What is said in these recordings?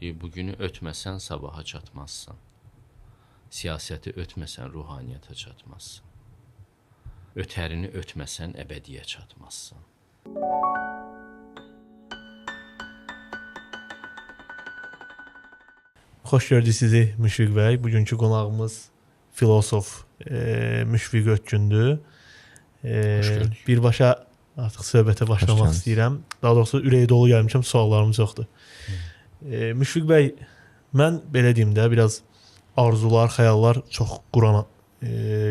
Bugünü ötməsən sabaha çatmazsan. Siyasəti ötməsən ruhaniyyata çatmazsan. Ötərini ötməsən əbədiyə çatmazsan. Xoş gördük sizi Müşfiq bəy. Bugünkü qonağımız filosof Müşfiq Ötkündür. Birbaşa artıq söhbətə başlamaq istəyirəm. Daha doğrusu ürəyi dolu gəlmişəm, suallarım çoxdur. Müşfiq bəy, mən belə deyim də, biraz arzular, xəyallar çox quran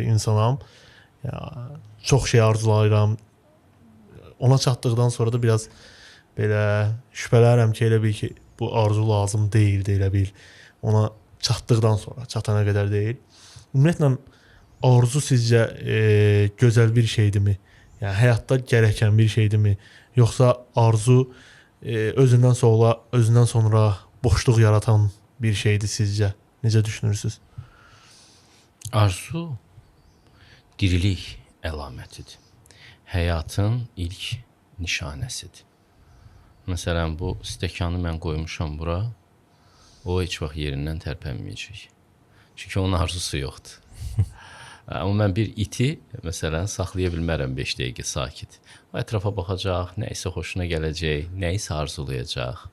insanam. Çox şey arzulayıram. Ona çatdıqdan sonra da biraz belə şübhələnirəm ki, elə bil ki, bu arzu lazım deyildi, elə bil. Ona çatdıqdan sonra, çatana qədər deyil. Ümumiyyətlə, arzu sizcə gözəl bir şeydirmi? Yəni, həyatda gərəkən bir şeydirmi? Yoxsa arzu özündən sonra boşluq yaratan bir şeydir sizcə? Necə düşünürsünüz? Arzu dirilik əlamətidir. Həyatın ilk nişanəsidir. Məsələn, bu stəkanı mən qoymuşam bura, o heç vaxt yerindən tərpənməyəcək. Çünki onun arzusu yoxdur. Amma mən bir iti, məsələn, saxlaya bilmərəm 5 dəqiqə sakit. O ətrafa baxacaq, nəyisə xoşuna gələcək, nəyisə arzulayacaq.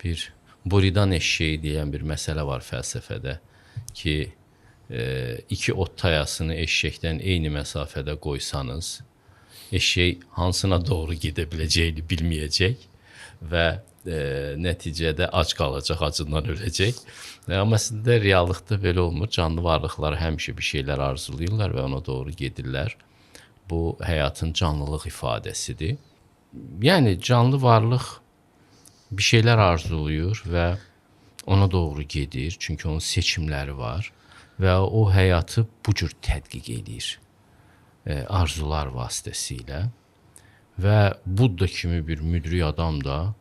Bir buridan eşşeyi deyən bir məsələ var fəlsəfədə ki, iki ot tayasını eşşəkdən eyni məsafədə qoysanız, eşşək hansına doğru gedə biləcəyini bilməyəcək və nəticədə ac qalacaq, acından öləcək. Amma əslində reallıqda belə olmur. Canlı varlıqlar həmişə bir şeylər arzulayırlar və ona doğru gedirlər. Bu həyatın canlılıq ifadəsidir. Yəni canlı varlıq bir şeylər arzulayır və ona doğru gedir. Çünki onun seçimləri var və o həyatı bu cür tədqiq edir. Arzular vasitəsilə və Budda kimi bir müdrik adam da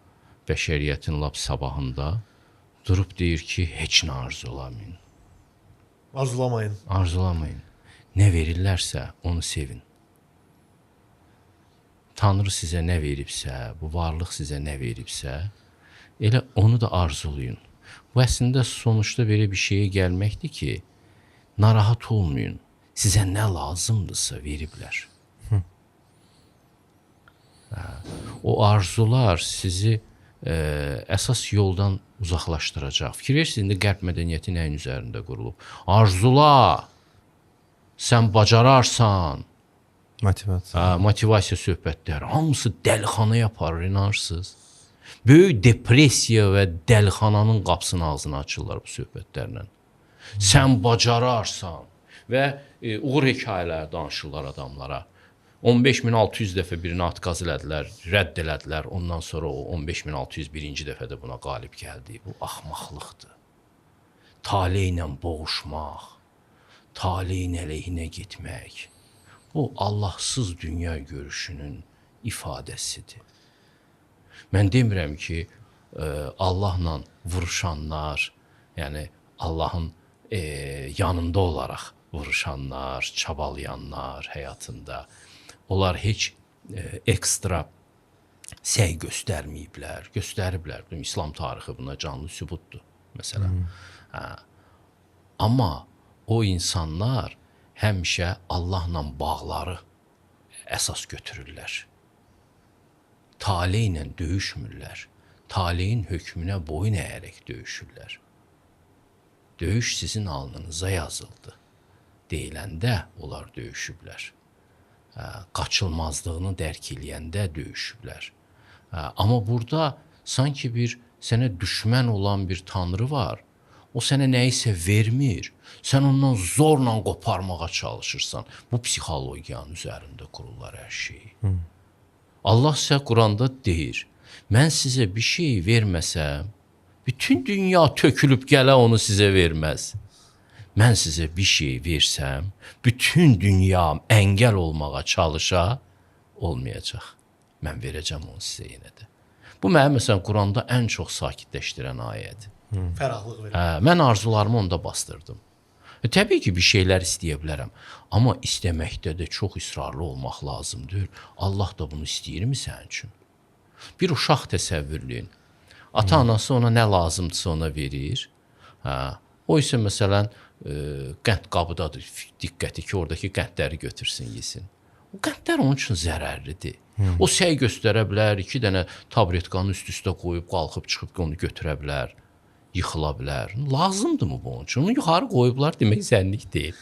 bəşəriyyətin lap sabahında durub deyir ki, heç nə arzulamayın. Arzulamayın. Arzulamayın. Nə verirlərsə onu sevin. Tanrı sizə nə veribsə, bu varlıq sizə nə veribsə, elə onu da arzulayın. Bu əslində sonuçda belə bir şeyə gəlməkdir ki, narahat olmayın. Sizə nə lazımdırsa veriblər. O arzular sizi əsas yoldan uzaqlaşdıracaq. Fikir verirsiniz, indi qərb mədəniyyəti nəyin üzərində qurulub? Arzula, sən bacararsan. Motivasiya söhbətləri. Hamısı dəlixanaya aparır, inanırsınız. Böyük depressiya və dəlixananın qapısının ağzını açırlar bu söhbətlərlə. Sən bacararsan. Və uğur hekayələri danışırlar adamlara. 15.600 dəfə birini atqaz elədilər, rədd elədilər. Ondan sonra o 15.601-ci dəfədə buna qalib gəldi. Bu axmaqlıqdır. Tale ilə boğuşmaq, taleyin əleyhinə getmək. Bu Allahsız dünya görüşünün ifadəsidir. Mən demirəm ki, Allahla vuruşanlar, yəni Allahın yanında olaraq vuruşanlar, çabalayanlar həyatında, onlar heç ekstra səy göstərməyiblər, göstəriblər. İslam tarixi buna canlı sübutdur, məsələn. Amma o insanlar həmişə Allahla bağları əsas götürürlər. Tale ilə döyüşmürlər. Taleyin hökmünə boyun əyərək döyüşürlər. Döyüş sizin alnınıza yazıldı deyiləndə onlar döyüşüblər. Qaçılmazlığını dərk eləyəndə döyüşüblər. Amma burada sanki bir sənə düşmən olan bir tanrı var. O sənə nəyisə vermir. Sən ondan zorla qoparmağa çalışırsan. Bu psixologiyanın üzərində qururlar hər şeyi. Allah sizə Quranda deyir, mən sizə bir şey verməsəm, bütün dünya tökülüb gələ onu sizə verməz. Mən sizə bir şey versəm, bütün dünya əngəl olmağa çalışa, olmayacaq. Mən verəcəm onu sizə yenə də. Bu mənim məsələn Quranda ən çox sakitləşdirən ayədir. Fərahlıq verir. Mən arzularımı onda bastırdım. Təbii ki, bir şeylər istəyə bilərəm. Amma istəməkdə də çox israrlı olmaq lazımdır. Allah da bunu istəyirmi sənin üçün? Bir uşaq təsəvvürləyin. Ata-anası ona nə lazımdırsa ona verir. Hə. O isə məsələn qənd qabıdadır. Diqqəti ki, oradakı qəndləri götürsün, yesin. O qəndlər onun üçün zərərlidir. O səy göstərə bilər, 2 dənə tabletkanı üst-üstə qoyub qalxıb çıxıb onu götürə bilər, yıxıla bilər. Lazımdırmı bu onun üçün? Onu yuxarı qoyublar demək zənnik deyil.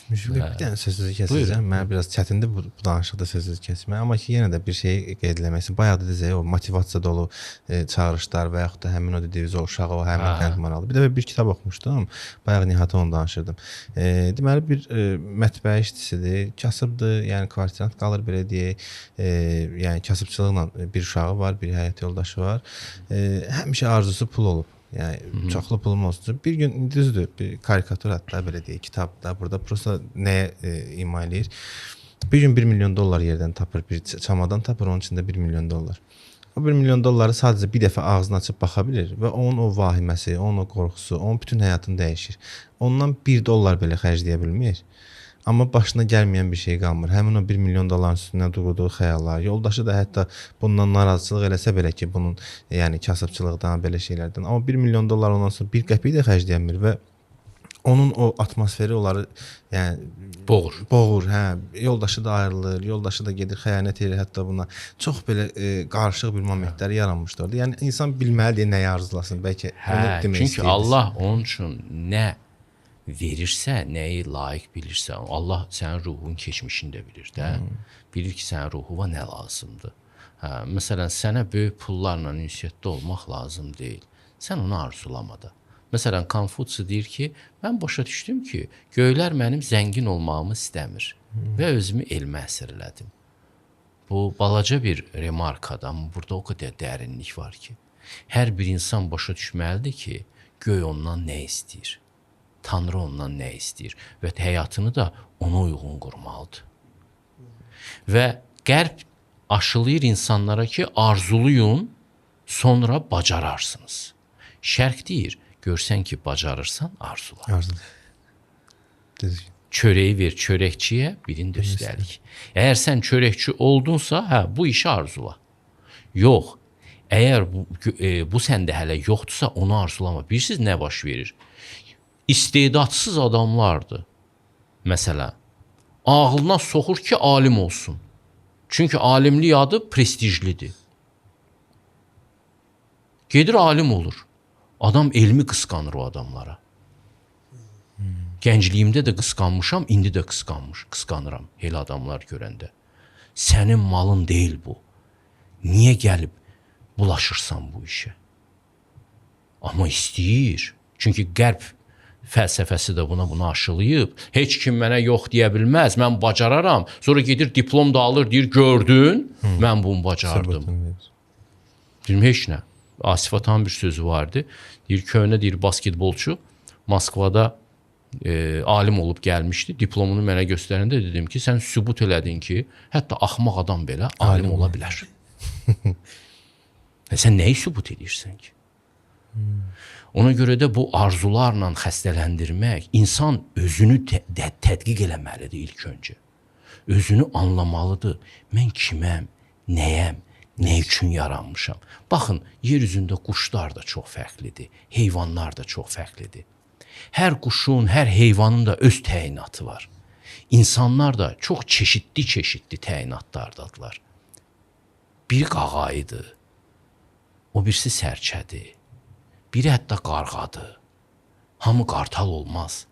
Müşfiq bir dənə sözünüzü kəsəcəm. Mənə biraz çətindir bu danışıqda sözünüzü kəsmək. Amma ki, yenə də bir şey qeyd eləmək istəyirəm. Bayaq dediniz o motivasiya dolu çağırışlar və yaxud da həmin o dediyiniz o uşağı, o həmin qənd maralı. Bir də bir kitab oxumuşdum. Bayaq Nihat'a onu danışırdım. Deməli bir mətbəə işçisidir, kasıbdır, yəni kvartirant qalır belə deyək. Yəni kasıbçılıqla bir uşağı var, bir həyat yoldaşı var. Həmişə arzusu pul olub. Yəni çoxlu pulum olsun. Bir gün düzdür, bir karikatur hətta belə deyək, kitabda burada prosta nəyə ima eləyir? Bir gün $1 milyon yerdən tapır, bir çamadan tapır, onun içində $1 milyon. O $1 milyon sadəcə bir dəfə ağzını açıb baxa bilir və onun o vahiməsi, onun o qorxusu, onun bütün həyatını dəyişir. Ondan $1 belə xərcləyə bilmir. Amma başına gəlməyən bir şey qalmır. Həmin o $1 milyon üstündən qurduğu xəyallar. Yoldaşı da hətta bundan narazılıq eləsə belə ki, bunun yəni kasıbçılıqdan, belə şeylərdən. Amma $1 milyon ondan sonra bir qəpik də xərcləyəmir və onun o atmosferi onları yəni boğur, hə. Yoldaşı da ayrılır, yoldaşı da gedir xəyanət edir hətta buna. Çox belə qarışıq bir momentlər yaranmışdı orada. Yəni insan bilməlidir nəyi arzulasın, bəlkə onu demək istəyir. Çünki Allah onun üçün nə verirsə, nəyi layiq bilirsə, Allah sənin ruhun keçmişini də bilir də. Bilir ki, sənin ruhuna nə lazımdır. Hə, məsələn, sənə böyük pullarla ünsiyyətdə olmaq lazım deyil. Sən onu arzulama da. Məsələn, Konfutsi deyir ki, mən başa düşdüm ki, göylər mənim zəngin olmağımı istəmir və özümü elmə əsir elədim. Bu, balaca bir remarkadır, amma burada o qədər dərinlik var ki, hər bir insan başa düşməlidir ki, göy ondan nə istəyir? Tanrı ondan nə istəyir və həyatını da ona uyğun qurmalıdır. Və qərb aşılayır insanlara ki, arzuluyun, sonra bacararsınız. Şərq deyir, görsən ki, bacarırsan, arzula. Çörəyi ver çörəkçiyə, birin də üstəlik. Əgər sən çörəkçi oldunsa, hə, bu işi arzula. Yox, əgər bu səndə hələ yoxdursa, onu arzulama. Bilirsiniz, nə baş verir? İstedadsız adamlardır. Məsələn, ağlına soxur ki, alim olsun. Çünki alimlik adı prestijlidir. Gedir alim olur. Adam elmi qısqanır o adamlara. Gəncliyimdə də qısqanmışam, indi də qısqanıram elə adamlar görəndə. Sənin malın deyil bu. Niyə gəlib bulaşırsan bu işə? Amma istəyir. Çünki qərb fəlsəfəsi də bunu aşılayıb. Heç kim mənə yox deyə bilməz, mən bacararam. Sonra gedir diplom da alır, deyir, gördün, mən bunu bacardım. Deyirəm, heç nə. Asif Atanın bir sözü vardı. Deyir, köhnə deyir, basketbolçu Moskvada alim olub gəlmişdi. Diplomunu mənə göstərəndə dedim ki, sən sübut elədin ki, hətta axmaq adam belə alim ola bilər. Sən nəyi sübut edirsən ki? Ona görə də bu arzularla xəstələndirmək, insan özünü tədqiq eləməlidir ilk öncə. Özünü anlamalıdır. Mən kiməm, nəyəm, nə üçün yaranmışam? Baxın, yer üzündə quşlar da çox fərqlidir, heyvanlar da çox fərqlidir. Hər quşun, hər heyvanın da öz təyinatı var. İnsanlar da çox çeşidli təyinatlardadılar. Biri qağayıdır, o birisi sərçədir. Biri hətta qarğadır. Hamı qartal olmaz.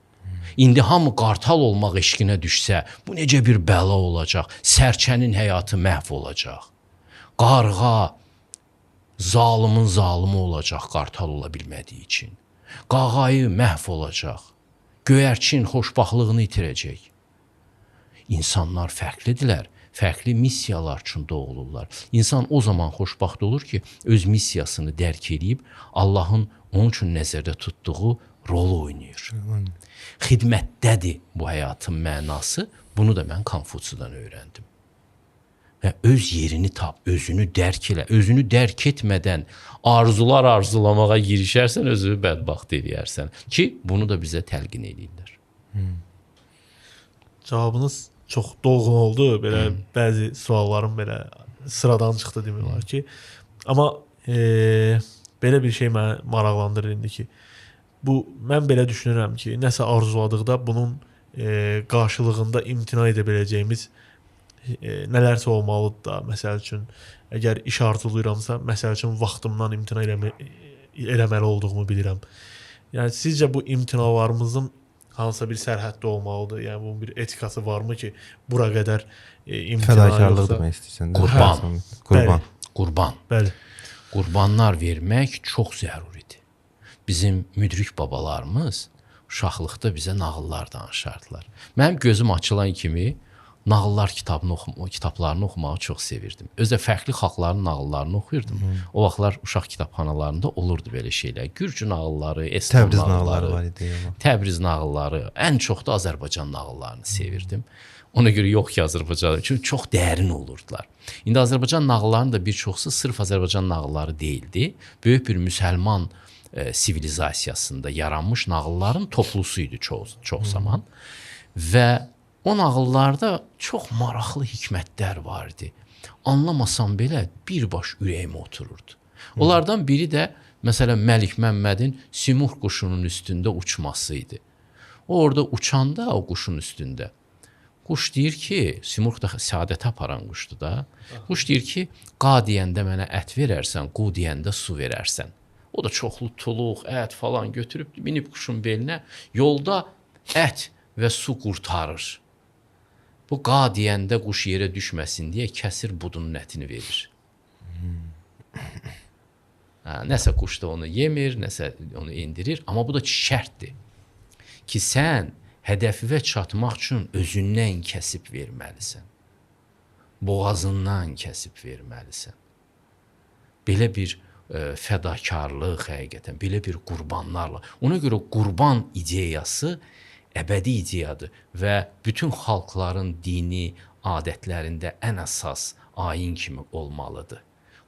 İndi hamı qartal olmaq eşqinə düşsə, bu necə bir bəla olacaq? Sərçənin həyatı məhv olacaq. Qarğa zalımın zalımı olacaq qartal ola bilmədiyi üçün. Qağayı məhv olacaq. Göyərçin xoşbaxtlığını itirəcək. İnsanlar fərqlidirlər. Fərqli missiyalar üçün doğulurlar. İnsan o zaman xoşbaxt olur ki, öz missiyasını dərk edib, Allahın onun üçün nəzərdə tutduğu rolu oynayır. Xidmətdədir bu həyatın mənası. Bunu da mən Konfutsiyadan öyrəndim. Və öz yerini tap, özünü dərk elə. Özünü dərk etmədən arzular arzulamağa girişərsən, özünü bədbaxt eləyərsən. Ki, bunu da bizə təlqin eləyirlər. Cavabınız çox dolğun oldu. Belə bəzi suallarım belə sıradan çıxdı demək olar ki. Amma belə bir şey məni maraqlandırır indi ki, mən belə düşünürəm ki, nəsə arzuladıqda bunun qarşılığında imtina edə biləcəyimiz nələrsə olmalıdır da. Məsəl üçün, əgər iş arzulayıramsa, məsəl üçün vaxtımdan imtina eləməli olduğumu bilirəm. Yəni sizcə bu imtinalarımızın hansısa bir sərhəddə olmalıdır? Yəni bunun bir etikası varmı ki, bura qədər imtina fədakarlıq yoxsa demək istəyirsən? Qurban. Bəli. Qurbanlar vermək çox zəruridir. Bizim müdrik babalarımız uşaqlıqda bizə nağıllar danışardılar. Mənim gözüm açılan kimi nağıllar kitablarını oxumağı çox sevirdim. Özdə fərqli xalqların nağıllarını oxuyurdum. O vaxtlar uşaq kitabxanalarında olurdu belə şeylər. Gürcü nağılları, Eston nağılları var idi. Təbriz nağılları, ən çox da Azərbaycan nağıllarını sevirdim. Ona görə yox ki, Azərbaycan, çünki çox dərin olurdular. İndi Azərbaycan nağıllarının da bir çoxsu sırf Azərbaycan nağılları deyildi. Böyük bir müsəlman sivilizasiyasında yaranmış nağılların toplusu idi çox zaman. Və o nağıllarda çox maraqlı hikmətlər var idi. Anlamasam belə birbaş ürəyimə otururdu. Onlardan biri də məsələn Məlik Məmmədin Simurq quşunun üstündə uçması idi. O orada uçanda o quşun üstündə quş deyir ki, Simurq da səadətə aparan quşdur da. Quş deyir ki, qa deyəndə mənə ət verərsən, qu deyəndə su verərsən. O da çoxlu tuluq, ət falan götürüb minib quşun belinə. Yolda ət və su qurtarır. Bu qa deyəndə quş yerə düşməsin deyə kəsir budunun ətini verir. Nəsə quş da onu yemir, nəsə onu indirir. Amma bu da şərtdir ki, sən hədəfivə çatmaq üçün özündən kəsib verməlisən. Boğazından kəsib verməlisən. Belə bir fədakarlıq həqiqətən, belə bir qurbanlarla. Ona görə qurban ideyası əbədi ideyadır və bütün xalqların dini, adətlərində ən əsas ayin kimi olmalıdır.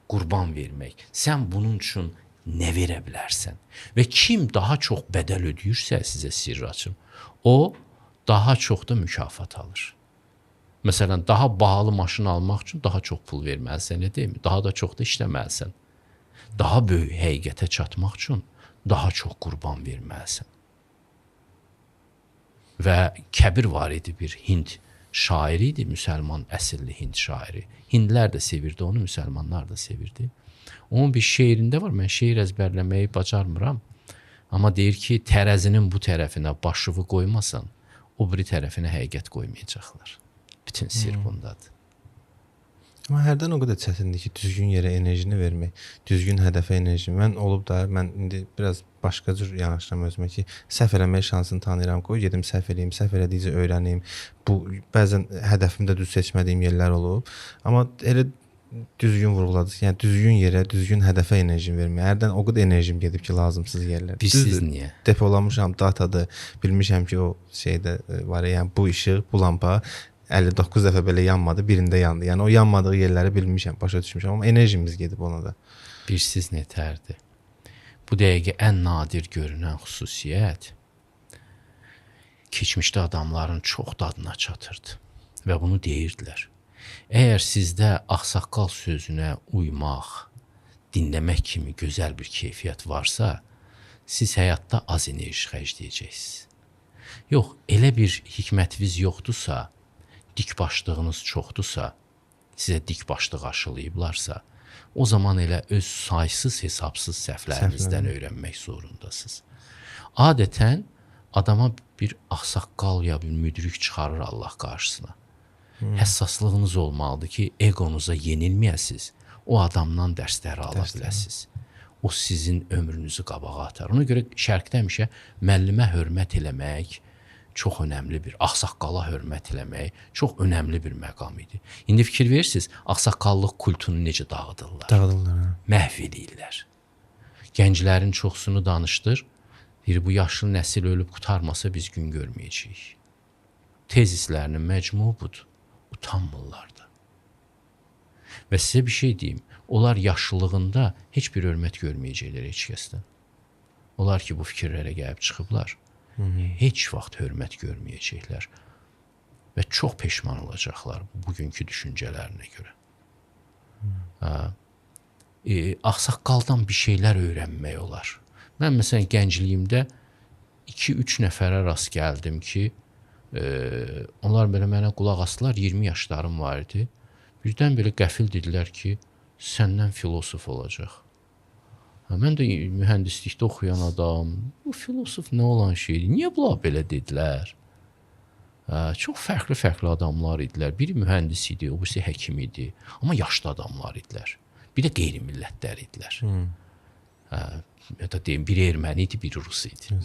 Qurban vermək. Sən bunun üçün nə verə bilərsən? Və kim daha çox bədəl ödəyirsə, sizə sirr açım, o daha çox da mükafat alır. Məsələn, daha bahalı maşın almaq üçün daha çox pul verməlisən, elə deyilmi? Daha da çox da işləməlisən. Daha böyük həqiqətə çatmaq üçün daha çox qurban verməlisən. Və Kəbir var idi, bir Hind şairi idi, müsəlman əsilli Hind şairi. Hindlər də sevirdi onu, müsəlmanlar da sevirdi. Onun bir şeirində var, mən şeir əzbərləməyi bacarmıram. Amma deyir ki, tərəzinin bu tərəfinə başıvı qoymasan, o biri tərəfinə həqiqət qoymayacaqlar. Bütün sir bundadır. Amma hərdən o qədər çətindir ki, düzgün yerə enerjini vermək, düzgün hədəfə enerjini. Mən indi biraz başqa cür yanaşıram özümə ki, səhv eləmək şansını tanıyıram, qoy gedim səhv eləyim, səhv elədikcə öyrəneyim. Bu bəzən hədəfimdə düz seçmədiyim yerlər olub. Amma elə düzgün vurğuladınız. Yəni düzgün yerə, düzgün hədəfə enerjini vermək. Hərdən o qədər enerjim gedib ki, lazımsız yerlərdə. Bilsiz niyə? Depolamışam datadır. Bilmişəm ki, o şeydə var, yəni bu işıq, bu lampa 59 dəfə belə yanmadı, birində yandı. Yəni o yanmadığı yerləri bilmişəm, başa düşmüşəm, amma enerjimiz gedib ona da. Bilsiz nətərdir? Bu dəqiqə ən nadir görünən xüsusiyyət keçmişdə adamların çox dadına çatırdı və bunu deyirdilər. Əgər sizdə ağsaqqal sözünə uymaq, dinləmək kimi gözəl bir keyfiyyət varsa, siz həyatda az enerji xərcləyəcəksiniz. Yox, elə bir hikmətiniz yoxdursa, dikbaşlığınız çoxdursa, sizə dikbaşlıq aşılayıblarsa, o zaman elə öz saysız hesabsız səhvlərinizdən öyrənmək zorundasınız. Adətən adama bir ağsaqqal ya bir müdrik çıxarır Allah qarşısına. Həssaslığınız olmalıdır ki, egonuza yenilməyəsiniz, o adamdan dərsləri ala biləsiniz. O sizin ömrünüzü qabağa atar. Ona görə şərqdə həmişə müəllimə hörmət eləmək çox önəmli bir, ağsaqqala hörmət eləmək çox önəmli bir məqam idi. İndi fikir verirsiniz, ağsaqqallıq kultunu necə dağıdırlar? Dağıdırlar. Məhv edirlər. Gənclərin çoxsunu danışdır, deyir, bu yaşlı nəsil ölüb qutarmasa biz gün görməyəcəyik. Tezislərinin məcmu budur. Utanmırlar da. Və sizə bir şey deyim, onlar yaşlılığında heç bir hörmət görməyəcəklər heç kəsdən. Onlar ki, bu fikirlərə gəlib çıxıblar, heç vaxt hörmət görməyəcəklər və çox peşman olacaqlar bugünkü düşüncələrinə görə. ağsaqqaldan bir şeylər öyrənmək olar. Mən məsələn gəncliyimdə 2-3 nəfərə rast gəldim ki, onlar belə mənə qulaq asdılar, 20 yaşlarım var idi. Birdən belə qəfil dedilər ki, səndən filosof olacaq. Mən də mühəndislikdə oxuyan adam, bu filosof nə olan şeydir? Niyə bunlar belə dedilər? Çox fərqli adamlar idilər. Biri mühəndis idi, o birisi həkim idi. Amma yaşlı adamlar idilər. Bir də qeyri-millətlər idilər. Ya da deyim, biri erməni idi, biri rus idi.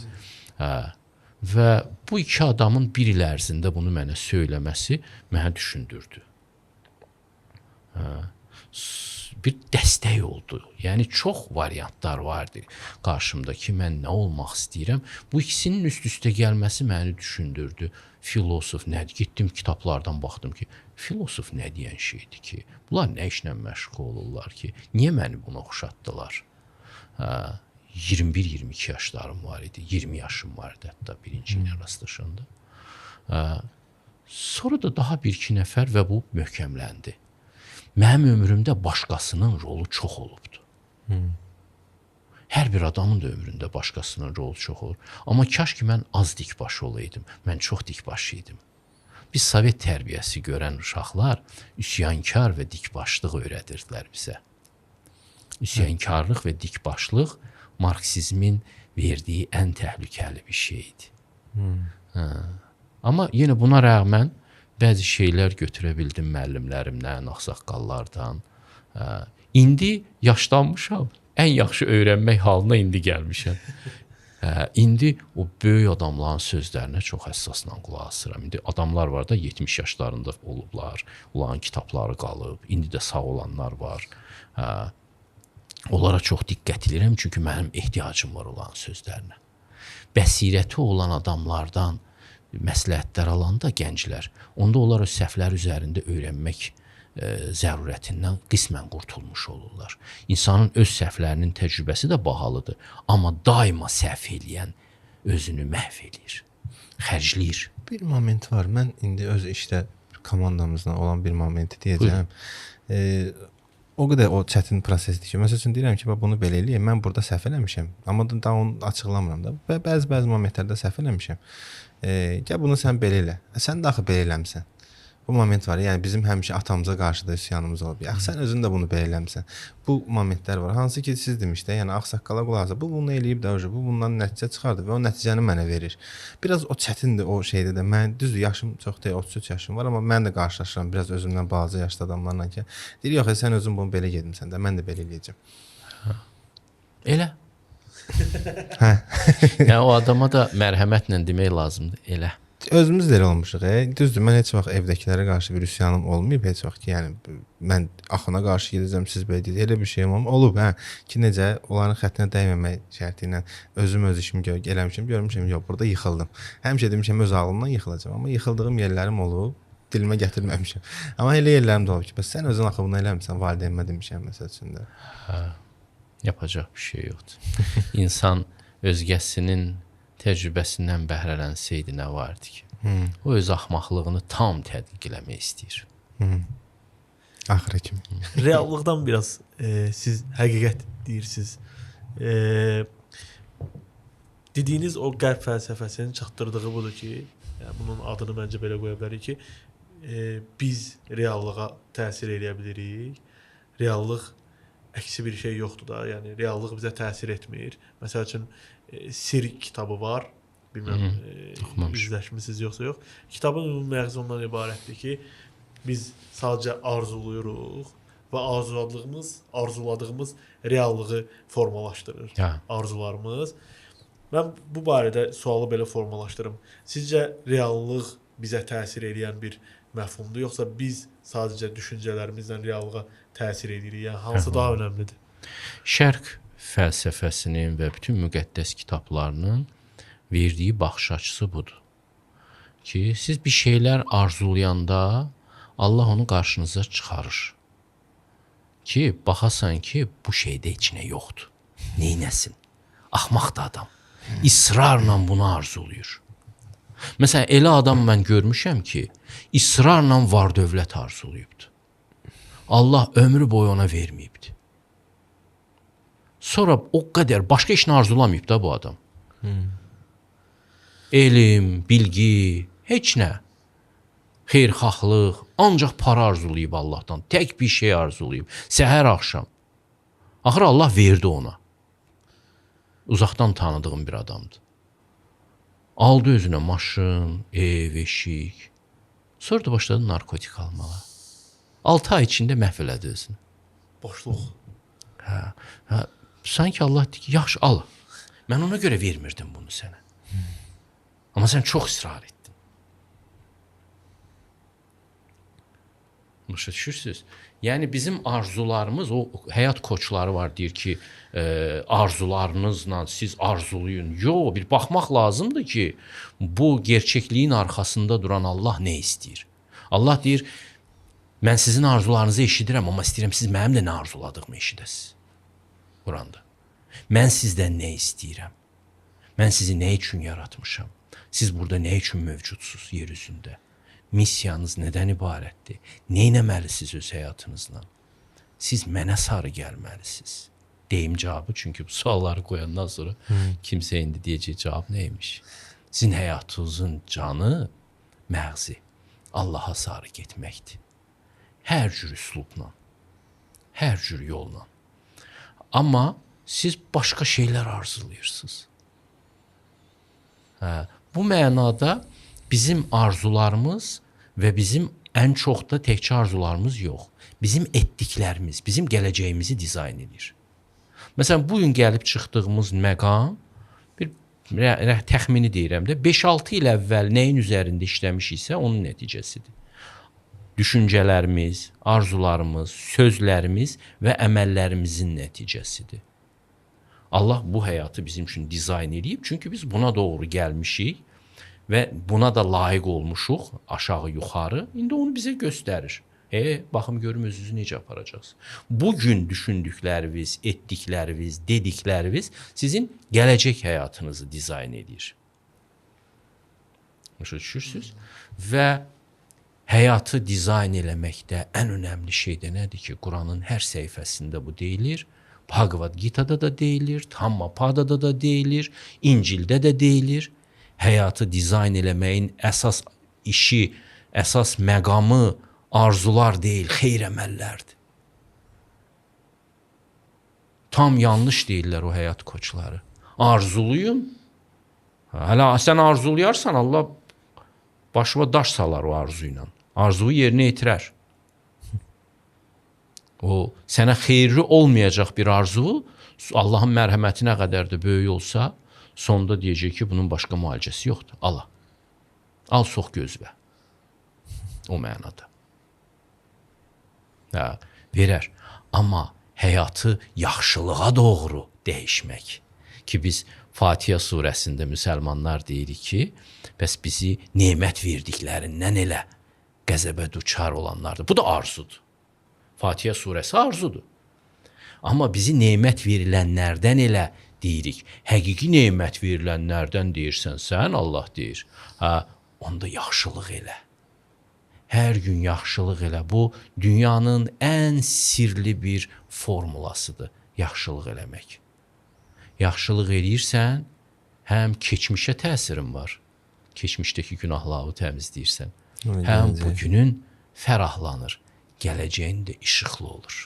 Və bu iki adamın bir il ərzində bunu mənə söyləməsi mənə düşündürdü. Bir dəstək oldu. Yəni çox variantlar vardı qarşımda ki, mən nə olmaq istəyirəm. Bu ikisinin üst-üstə gəlməsi məni düşündürdü. Filosof nədir? Getdim kitablardan baxdım ki, filosof nə deyən şeydir ki, bunlar nə işlə məşğul olurlar ki, niyə məni buna oxşatdılar? 21-22 yaşlarım var idi, 20 yaşım var idi hətta birinci ilə rastlaşanda. Sonra da daha bir-iki nəfər və bu möhkəmləndi. Mənim ömrümdə başqasının rolu çox olubdu. Hər bir adamın da ömründə başqasının rolu çox olur. Amma kaş ki mən az dikbaşı olaydım. Mən çox dikbaşı idim. Biz Sovet tərbiyəsi görən uşaqlar üsyankar və dikbaşlıq öyrədirdilər bizə. Üsyankarlıq və dikbaşlıq Marksizmin verdiyi ən təhlükəli bir şeydir. Amma yenə buna rəğmən bəzi şeylər götürə bildim müəllimlərimdən, ağsaqqallardan. İndi yaşlanmışam. Ən yaxşı öyrənmək halına indi gəlmişəm. İndi o böyük adamların sözlərinə çox həssasla qulaq asıram. İndi adamlar var da 70 yaşlarında olublar. Onların kitabları qalıb. İndi də sağ olanlar var. Onlara çox diqqət edirəm çünki mənim ehtiyacım var olan sözlərinə. Bəsirəti olan adamlardan məsləhətlər alanda gənclər, onda onlar öz səhvləri üzərində öyrənmək zərurətindən qismən qurtulmuş olurlar. İnsanın öz səhvlərinin təcrübəsi də bahalıdır, amma daima səhv eləyən özünü məhv eləyir, xərcləyir. Bir moment var, mən indi öz işdə komandamızla olan bir momenti deyəcəm. O qədər o çətin prosesdir ki, məsəl üçün deyirəm ki, bunu belə eləyəm, mən burada səhv eləmişəm, amma da onu açıqlamıram da. Bəzi momentlərdə səhv eləmişəm. Gəl bunu sən belə elə. Sən də axı belə eləmisən. Bu moment var. Yəni bizim həmişə atamıza qarşı da üsyanımız olub. Yaxşı, sən özün də bunu belə eləmisən. Bu momentlər var. Hansı ki siz demişdiniz, yəni ağsaqqala qulaq asın. Bu bunu eləyib də, bu bundan nəticə çıxardı və o nəticəni mənə verir. Biraz o çətindir o şeydə də. Mən düzdür, yaşım çox deyil, 33 yaşım var, amma mən də qarşılaşıram biraz özümdən balaca yaşlı adamlarla ki, deyir yox, sən özün bunu belə getmisən də, mən də belə eləyəcəm. Elə. Yəni o adama da mərhəmətlə demək lazımdır. Elə. Özümüz də elə olmuşuq. Düzdür, mən heç vaxt evdəkilərə qarşı bir üsyanım olmayıb, heç vaxt ki, yəni mən axına qarşı gedəcəm, siz belə deyir, elə bir şeyim olub, ki, necə onların xəttinə dəyməmək şərti ilə özüm öz işimi eləmişim, görmüşəm, yox, burada yıxıldım. Həmişə demişəm, öz ağlımdan yıxılacam, amma yıxıldığım yerlərim olub, dilimə gətirməmişəm. Amma elə yerlərim də olub ki, bəs sən özün axı bunu eləmişsən, valideynimə demişəm məsəl üçün də. Yapacaq bir şey yoxdur. İnsan özgəsinin təcrübəsindən bəhrələnsəydi nə vardı ki? O öz axmaqlığını tam tədqiq eləmək istəyir. Axıra kimi. Reallıqdan biraz siz həqiqət deyirsiniz. Dediyiniz o qərb fəlsəfəsinin çatdırdığı budur ki, yəni bunun adını məncə belə qoya bilərik ki, biz reallığa təsir edə bilirik. Reallıq əksi bir şey yoxdur da, yəni reallıq bizə təsir etmir. Məsəl üçün Sir kitabı var. Bilməm, izləşmisiniz yoxsa yox. Kitabın ümumi məğzi ondan ibarətdir ki, biz sadəcə arzuluyuruq və arzuladığımız reallığı formalaşdırır. Arzularımız. Mən bu barədə sualı belə formalaşdırım. Sizcə reallıq bizə təsir edən bir məfhumdur, yoxsa biz sadəcə düşüncələrimizlə reallığa təsir edirik? Yəni hansı daha önəmlidir? Şərq fəlsəfəsinin və bütün müqəddəs kitablarının verdiyi baxış açısı budur ki, siz bir şeylər arzulayanda Allah onu qarşınıza çıxarır ki, baxasan ki, bu şeydə heç nə yoxdur. Neynəsin? Axmaq da adam. İsrarla bunu arzuluyur. Məsələn, elə adam mən görmüşəm ki, israrla var dövlət arzuluyubdur. Allah ömrü boyu ona verməyibdir. Sonra o qədər başqa işini arzulamayıb da bu adam. Elm, bilgi, heç nə. Xeyirxahlıq, ancaq para arzulayıb Allahdan. Tək bir şey arzulayıb. Səhər, axşam. Axır Allah verdi ona. Uzaqdan tanıdığım bir adamdır. Aldı özünə maşın, ev, eşik. Sonra da başladı narkotik almağa. 6 ay içində məhv elədi özünü. Boşluq. Sanki Allah deyir ki, yaxşı al. Mən ona görə vermirdim bunu sənə. Amma sən çox israr etdin. Başa düşürsünüz? Yəni bizim arzularımız, o həyat koçları var, deyir ki, arzularınızla siz arzulayın. Yox, bir baxmaq lazımdır ki, bu gerçəkliyin arxasında duran Allah nə istəyir? Allah deyir, mən sizin arzularınızı eşidirəm, amma istəyirəm siz mənim də nə arzuladığımı eşidəsiniz. Quranda. Mən sizdən nə istəyirəm? Mən sizi nə üçün yaratmışam? Siz burada nə üçün mövcudsuz yer üzündə? Missiyanız nədən ibarətdir? Nə etməlisiniz öz həyatınızla? Siz mənə sarı gəlməlisiniz. Deyim cavabı, çünki bu sualları qoyandan sonra kimsə indi deyəcək cavab neymiş? Sizin həyatınızın canı, məğzi Allaha sarı getməkdir. Hər cür üslubla, hər cür yolla. Amma siz başqa şeylər arzulayırsınız. Bu mənada bizim arzularımız və bizim ən çox da təkcə arzularımız yox. Bizim etdiklərimiz, bizim gələcəyimizi dizayn edir. Məsələn, bugün gəlib çıxdığımız məqam, bir təxmini deyirəm də, 5-6 il əvvəl nəyin üzərində işləmişiksə, onun nəticəsidir. Düşüncələrimiz, arzularımız, sözlərimiz və əməllərimizin nəticəsidir. Allah bu həyatı bizim üçün dizayn edib, çünki biz buna doğru gəlmişik və buna da layiq olmuşuq, aşağı yuxarı. İndi onu bizə göstərir. Baxım görüm özünüzü necə aparacaqsınız. Bugün düşündükləriniz, etdikləriniz, dedikləriniz sizin gələcək həyatınızı dizayn edir. Başa düşürsünüz? Və həyatı dizayn eləməkdə ən önəmli şey də nədir ki, Quranın hər səhifəsində bu deyilir. Bhagavad Gita'da da deyilir, Dhammapada'da da deyilir, İncildə də deyilir. Həyatı dizayn eləməyin əsas işi, əsas məqamı arzular deyil, xeyr əməllərdir. Tam yanlış deyirlər o həyat koçları. Arzulayın. Hələ sən arzulayarsan, Allah başıma daş salar o arzu ilə. Arzuyu yerinə yetirər. O sənə xeyirli olmayacaq bir arzu, Allahın mərhəməti nə qədər də böyük olsa, sonda deyəcək ki, bunun başqa müalicəsi yoxdur. Allah. Al sox gözlə. O mənada. Verər. Amma həyatı yaxşılığa doğru dəyişmək. Ki biz Fatihə surəsində müsəlmanlar deyirik ki, bəs bizi nemət verdiklərindən elə qəzəbə düçar olanlardır. Bu da arzudur. Fatihə surəsi arzudur. Amma bizi nemət verilənlərdən elə deyirik. Həqiqi nemət verilənlərdən deyirsən sən, Allah deyir. Onda yaxşılıq elə. Hər gün yaxşılıq elə. Bu, dünyanın ən sirli bir formulasıdır. Yaxşılıq eləmək. Yaxşılıq eləyirsən, həm keçmişə təsirin var. Keçmişdəki günahları təmizləyirsən. Həm bugünün fərahlanır. Gələcəyin də işıqlı olur.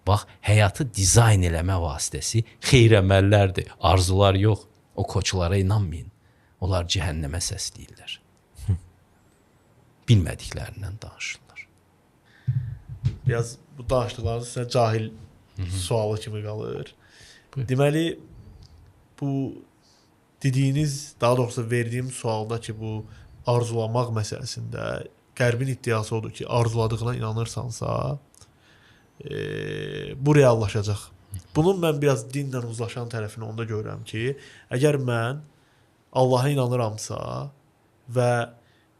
Bax, həyatı dizayn eləmə vasitəsi xeyr əməllərdir, arzular yox. O koçlara inanmayın. Onlar cəhənnəmə səsləyirlər. Bilmədiklərindən danışırlar. Biraz bu danışdıqlarınız sizə cahil sualı kimi qalır. Deməli, bu dediyiniz, daha doğrusu verdiyim sualda ki, bu arzulamaq məsələsində Qərbin iddiası odur ki, arzuladığına inanırsansa, bu reallaşacaq. Bunun mən biraz dinlə uzlaşan tərəfini onda görürəm ki, əgər mən Allaha inanıramsa və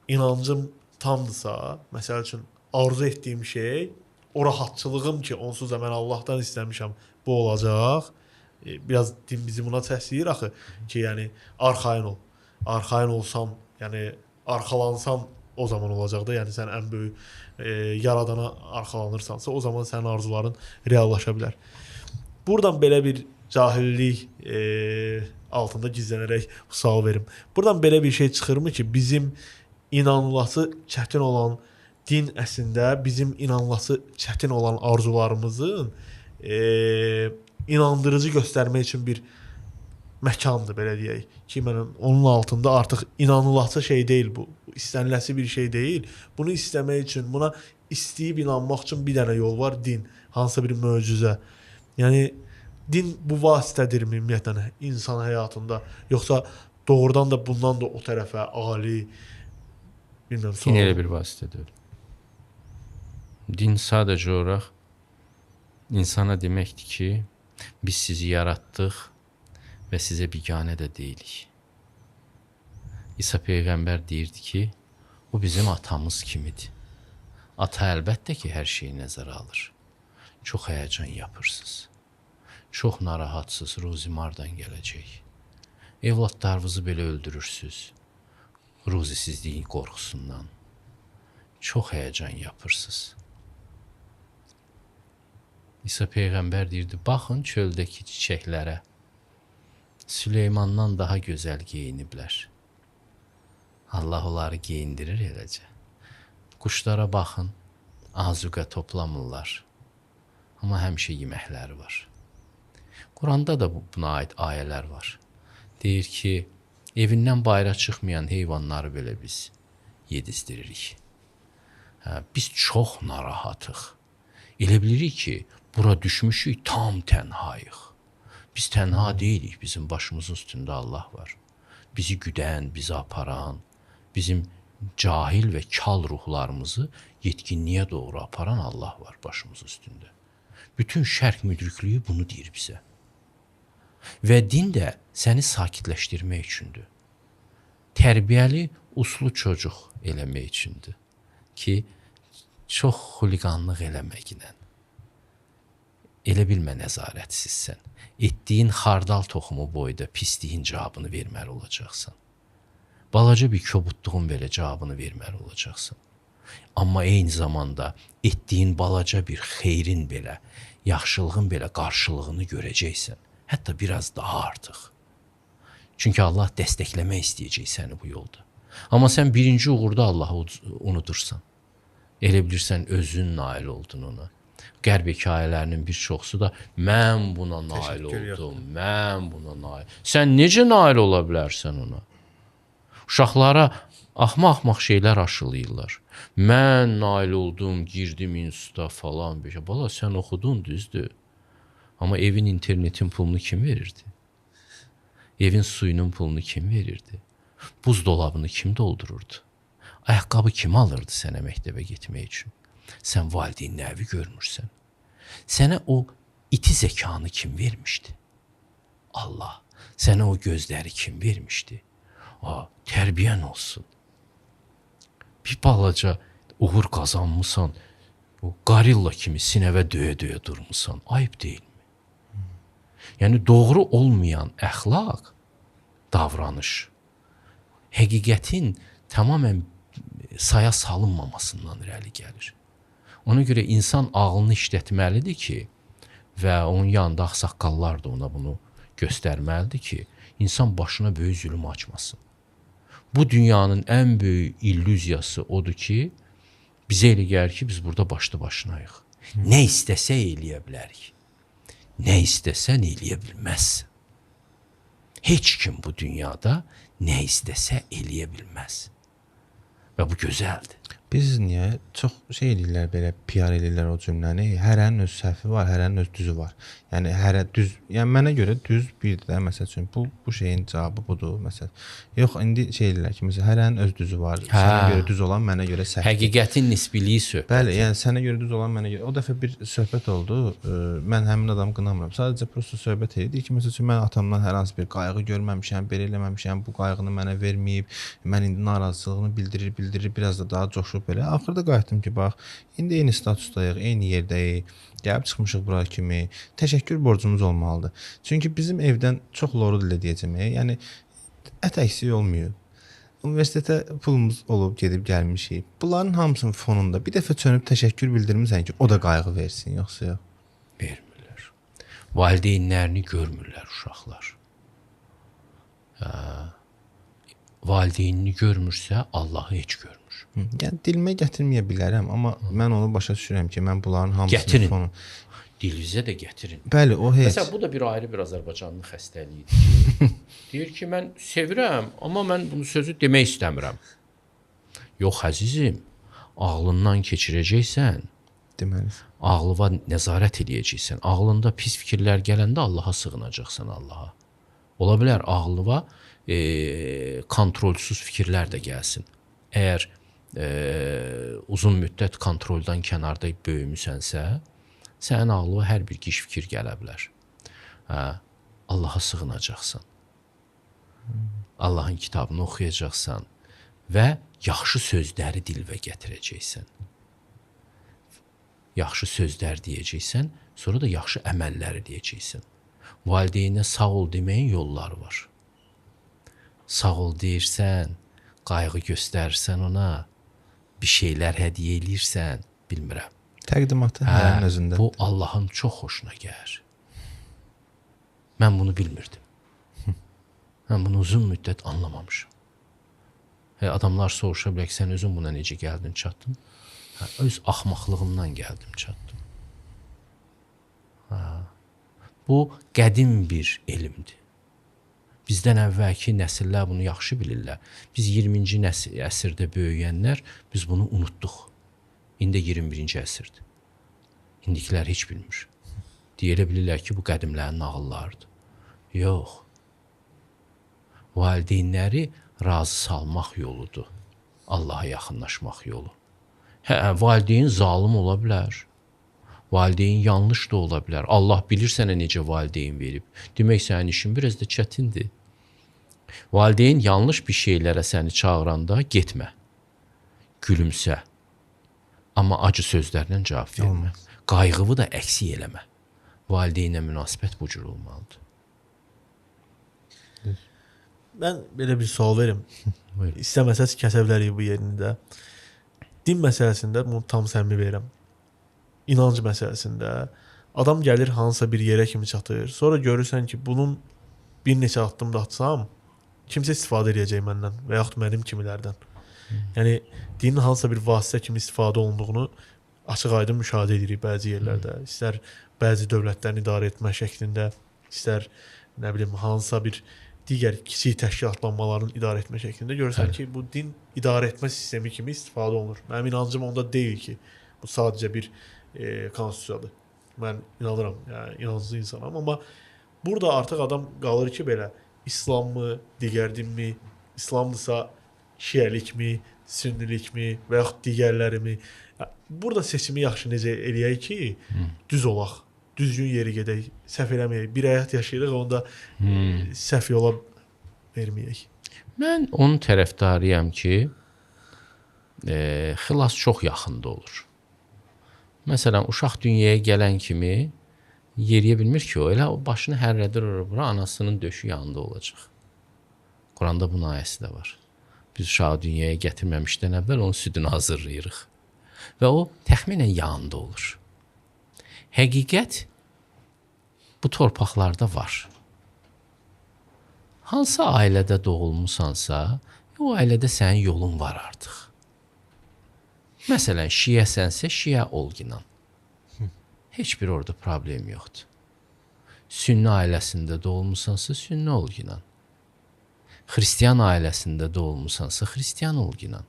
inancım tamdırsa, məsəl üçün arzu etdiyim şey, o rahatçılığım ki, onsuz da mən Allahdan istəmişəm, bu olacaq. Biraz din bizi buna təsvir axı ki, yəni arxayın ol. Arxayın olsan, yəni arxalansan o zaman olacaq da, yəni sən ən böyük yaradana arxalanırsansa, o zaman sənin arzuların reallaşa bilər. Buradan belə bir cahillik altında gizlənərək bu sual verim. Buradan belə bir şey çıxırmı ki, bizim inanılması çətin olan din əslində bizim inanılması çətin olan arzularımızın inandırıcı göstərmək üçün bir məkandır, belə deyək ki, mənim onun altında artıq inanılası şey deyil bu. İstəniləsi bir şey deyil. Bunu istəmək üçün, buna istəyib inanmaq üçün bir dənə yol var, din. Hansısa bir möcüzə. Yəni din bu vasitədirmi ümumiyyətlə insan həyatında, yoxsa doğrudan da bundan da o tərəfə ali bilmirəm. Din elə bir vasitə deyil. Din sadəcə olaraq insana deməkdir ki, biz sizi yaratdıq və sizə biganə də deyilik. İsa Peyğəmbər deyirdi ki, o bizim atamız kimidir. Ata əlbəttə ki, hər şeyi nəzərə alır. Çox həyəcan yapırsınız. Çox narahatsınız, ruzimardan gələcək. Evladlarınızı belə öldürürsünüz. Ruzisizliyin qorxusundan. Çox həyəcan yapırsınız. İsa Peyğəmbər deyirdi, baxın çöldəki çiçəklərə. Süleymandan daha gözəl geyiniblər. Allah onları geyindirir eləcə. Quşlara baxın, azuqə toplamırlar. Amma həmişə yeməkləri var. Quranda da buna aid ayələr var. Deyir ki, evindən bayıra çıxmayan heyvanları belə biz yedizdiririk. Biz çox narahatıq. Elə bilirik ki, bura düşmüşük, tam tənhayıq. Biz tənha deyilik, bizim başımızın üstündə Allah var. Bizi güdən, bizi aparan, bizim cahil və kal ruhlarımızı yetkinliyə doğru aparan Allah var başımız üstündə. Bütün şərq müdriklüyü bunu deyir bizə. Və din də səni sakitləşdirmək üçündür. Tərbiyəli, uslu çocuq eləmək üçündür. Ki, çox xuliqanlıq eləməklə. Elə bilmə nəzarətsizsən. Etdiyin xardal toxumu boyda pisliyin cavabını verməli olacaqsan. Balaca bir kobudluğun belə cavabını verməli olacaqsan. Amma eyni zamanda etdiyin balaca bir xeyrin belə, yaxşılığın belə qarşılığını görəcəksən. Hətta biraz daha artıq. Çünki Allah dəstəkləmək istəyəcək səni bu yolda. Amma sən birinci uğurda Allahı unudursan. Elə bilirsən özün nail oldun ona. Qərb hekayələrinin bir çoxusu da mən buna nail oldum, mən buna nail. Sən necə nail ola bilərsən ona? Uşaqlara axmaq-axmaq şeylər aşılayırlar. Mən nail oldum, girdim instituta falan. Bala, sən oxudun, düzdür. Amma evin internetin pulunu kim verirdi? Evin suyunun pulunu kim verirdi? Buzdolabını kim doldururdu? Ayaqqabı kim alırdı sənə məktəbə getmək üçün? Sən valideyn nəvi görmürsən. Sənə o iti zəkanı kim vermişdi? Allah. Sənə o gözləri kim vermişdi? Tərbiyən olsun. Bir balaca uğur qazanmısan, o qarilla kimi sinəvə döyə-döyə durmusan. Ayıb deyilmi? Yəni, doğru olmayan əxlaq, davranış, həqiqətin tamamən saya salınmamasından irəli gəlir. Ona görə insan ağlını işlətməlidir ki, və onun yanında ağsaqqallar da ona bunu göstərməlidir ki, insan başına böyük zülüm açmasın. Bu dünyanın ən böyük illüziyası odur ki, bizə elə gəlir ki, biz burada başlı başınayıq. Nə istəsə eləyə bilərik. Nə istəsən eləyə bilməzsən. Heç kim bu dünyada nə istəsə eləyə bilməz. Və bu gözəldir. Biz niyə çox şey eləyirlər, belə PR eləyirlər o cümləni? Hərənin öz səhvi var, hərənin öz düzü var. Yəni hərə düz, yəni mənə görə düz birdir də, məsəl üçün bu şeyin cavabı budur, məsəl. Yox, indi şey eləyirlər ki, məsəl hərənin öz düzü var. Sənə görə düz olan, mənə görə səhv. Həqiqətin nisbiliyi söhbəti. Bəli, yəni sənə görə düz olan, mənə görə. O dəfə bir söhbət oldu. Mən həmin adamı qınamıram. Sadəcə prosta söhbət edirdi ki, məsəl üçün mən atamdan hər hansı bir qayğı görməmişəm, belə eləməmişəm, bu qayğını mənə verməyib, mən indi narazılığını bildirir, biraz da daha coşub belə. Axırda qayıtdım ki, bax, indi eyni statusdayıq, eyni yerdəyik. Gəlib çıxmışıq bura kimi. Təşəkkür borcumuz olmalıdır. Çünki bizim evdən çox loru dilə deyəcəm. Yəni ət əksik olmuyor. Universitetə pulumuz olub, gedib gəlmişik. Bunların hamısının fonunda bir dəfə çönüb təşəkkür bildirmirsən ki, o da qayğı versin, yoxsa yox? Vermirlər. Valideynlərini görmürlər uşaqlar. Valideynini görmürsə, Allahı heç görmür. Yəni dilimə gətirməyə bilərəm, amma mən onu başa düşürəm ki, mən bunların hamısını Gətirin. sonu. Dilinizə də gətirin. Bəli, o heç. Məsələn, bu da bir ayrı bir Azərbaycanlı xəstəliyidir. Deyir ki, mən sevirəm, amma mən bunu sözü demək istəmirəm. Yox, əzizim, ağlından keçirəcəksən, Deməli. ağlıva nəzarət edəcəksən. Ağlında pis fikirlər gələndə Allaha sığınacaqsan, Allaha. Ola bilər ağlıva kontrolsüz fikirlər də gəlsin. Əgər uzun müddət kontroldan kənarda böyümüsənsə, sənin ağlıva hər bir giş fikir gələ bilər. Allaha sığınacaqsan. Allahın kitabını oxuyacaqsan və yaxşı sözləri dilə gətirəcəksən. Yaxşı sözlər deyəcəksən, sonra da yaxşı əməlləri deyəcəksən. Valideynə sağ ol deməyin yolları var. Sağ ol deyirsən, qayğı göstərsən ona, bir şeylər hədiyyə eləyirsən, bilmirəm. Təqdimatı həmin özündə. Bu Allahın çox xoşuna gəlir. Mən bunu bilmirdim. Mən bunu uzun müddət anlamamışam. Adamlar soruşa bilər ki, sən özün buna necə gəldin, çatdın? Öz axmaqlığımdan gəldim, çatdım. Bu qədim bir elmdir. Bizdən əvvəlki nəsillər bunu yaxşı bilirlər. Biz 20-ci əsrdə böyüyənlər, biz bunu unutduq. İndi 21-ci əsrdir. İndikilər heç bilmir. Deyilə bilirlər ki, bu qədimlərin nağıllarıdır. Yox. Valideynləri razı salmaq yoludur. Allaha yaxınlaşmaq yolu. Valideyn zalım ola bilər. Valideyn yanlış da ola bilər. Allah bilir sənə necə valideyn verib. Demək sənin işin biraz da çətindir. Valideyn yanlış bir şeylərə səni çağıranda getmə. Gülümsə. Amma acı sözlərlə cavab vermə. Qayğıvı da əksik eləmə. Valideynlə münasibət bu cür olmalıdır. Mən belə bir sual verim. Buyurun. İstəməsəz kəsə bilərik bu yerini də. Din məsələsində bunu tam səmimi verirəm. İnanc məsələsində adam gəlir hansısa bir yerə kimi çatır. Sonra görürsən ki, bunun bir neçə addım da atsam, kimsə istifadə edəcək məndən və yaxud mənim kimilərdən. Yəni dinin hansısa bir vasitə kimi istifadə olunduğunu açıq-aydın müşahidə edirik bəzi yerlərdə. İstər bəzi dövlətlərin idarə etmə şəklində, istər nə bilim hansısa bir digər kiçik təşkilatlanmaların idarə etmə şəklində görürsən ki, bu din idarə etmə sistemi kimi istifadə olunur. Mənim inancım onda deyil ki, bu sadəcə bir konstitusiyadır. Mən inanıram, yəni inanclı insanam, amma burada artıq adam qalır ki, belə İslammı, digər dinmi, İslamdırsa şiəlikmi, sünnilikmi və yaxud digərlərimi. Burada seçimi yaxşı necə eləyək ki, düz olaq, düzgün yeri gedək, səhv eləməyək. Bir həyat yaşayırıq, onda səhv yola verməyək. Mən onun tərəfdarıyam ki, xilas çox yaxında olur. Məsələn, uşaq dünyaya gələn kimi yeriyə bilmir ki, o elə o başını hərrədir bura, anasının döşü yanında olacaq. Quranda bunun ayəsi də var. Biz uşağı dünyaya gətirməmişdən əvvəl onun südünü hazırlayırıq. Və o təxminən yanında olur. Həqiqət bu torpaqlarda var. Hansı ailədə doğulmusansa, o ailədə sənin yolun var artıq. Məsələn, şiəsənsə, şiə olginan. Heç bir orada problem yoxdur. Sünni ailəsində doğulmusansa, sünni olginan. Xristiyan ailəsində doğulmusansa, xristiyan olginan.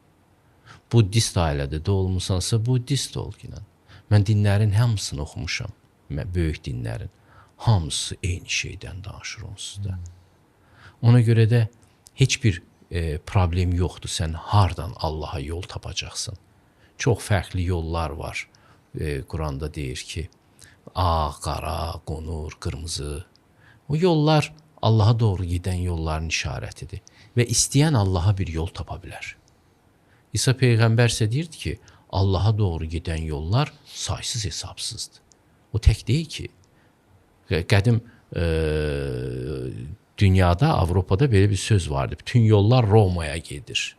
Buddist ailədə doğulmusansa, buddist olginan. Mən dinlərin hamısını oxumuşam. Böyük dinlərin. Hamısı eyni şeydən danışır onsuz da. Ona görə də heç bir problem yoxdur. Sən hardan Allaha yol tapacaqsın. Çox fərqli yollar var. Quranda deyir ki, ağ, qara, qonur, qırmızı. O yollar Allaha doğru gedən yolların işarətidir. Və istəyən Allaha bir yol tapa bilər. İsa Peyğəmbər isə deyirdi ki, Allaha doğru gedən yollar saysız hesabsızdır. O tək deyil ki, qədim dünyada, Avropada belə bir söz vardı. Bütün yollar Romaya gedir.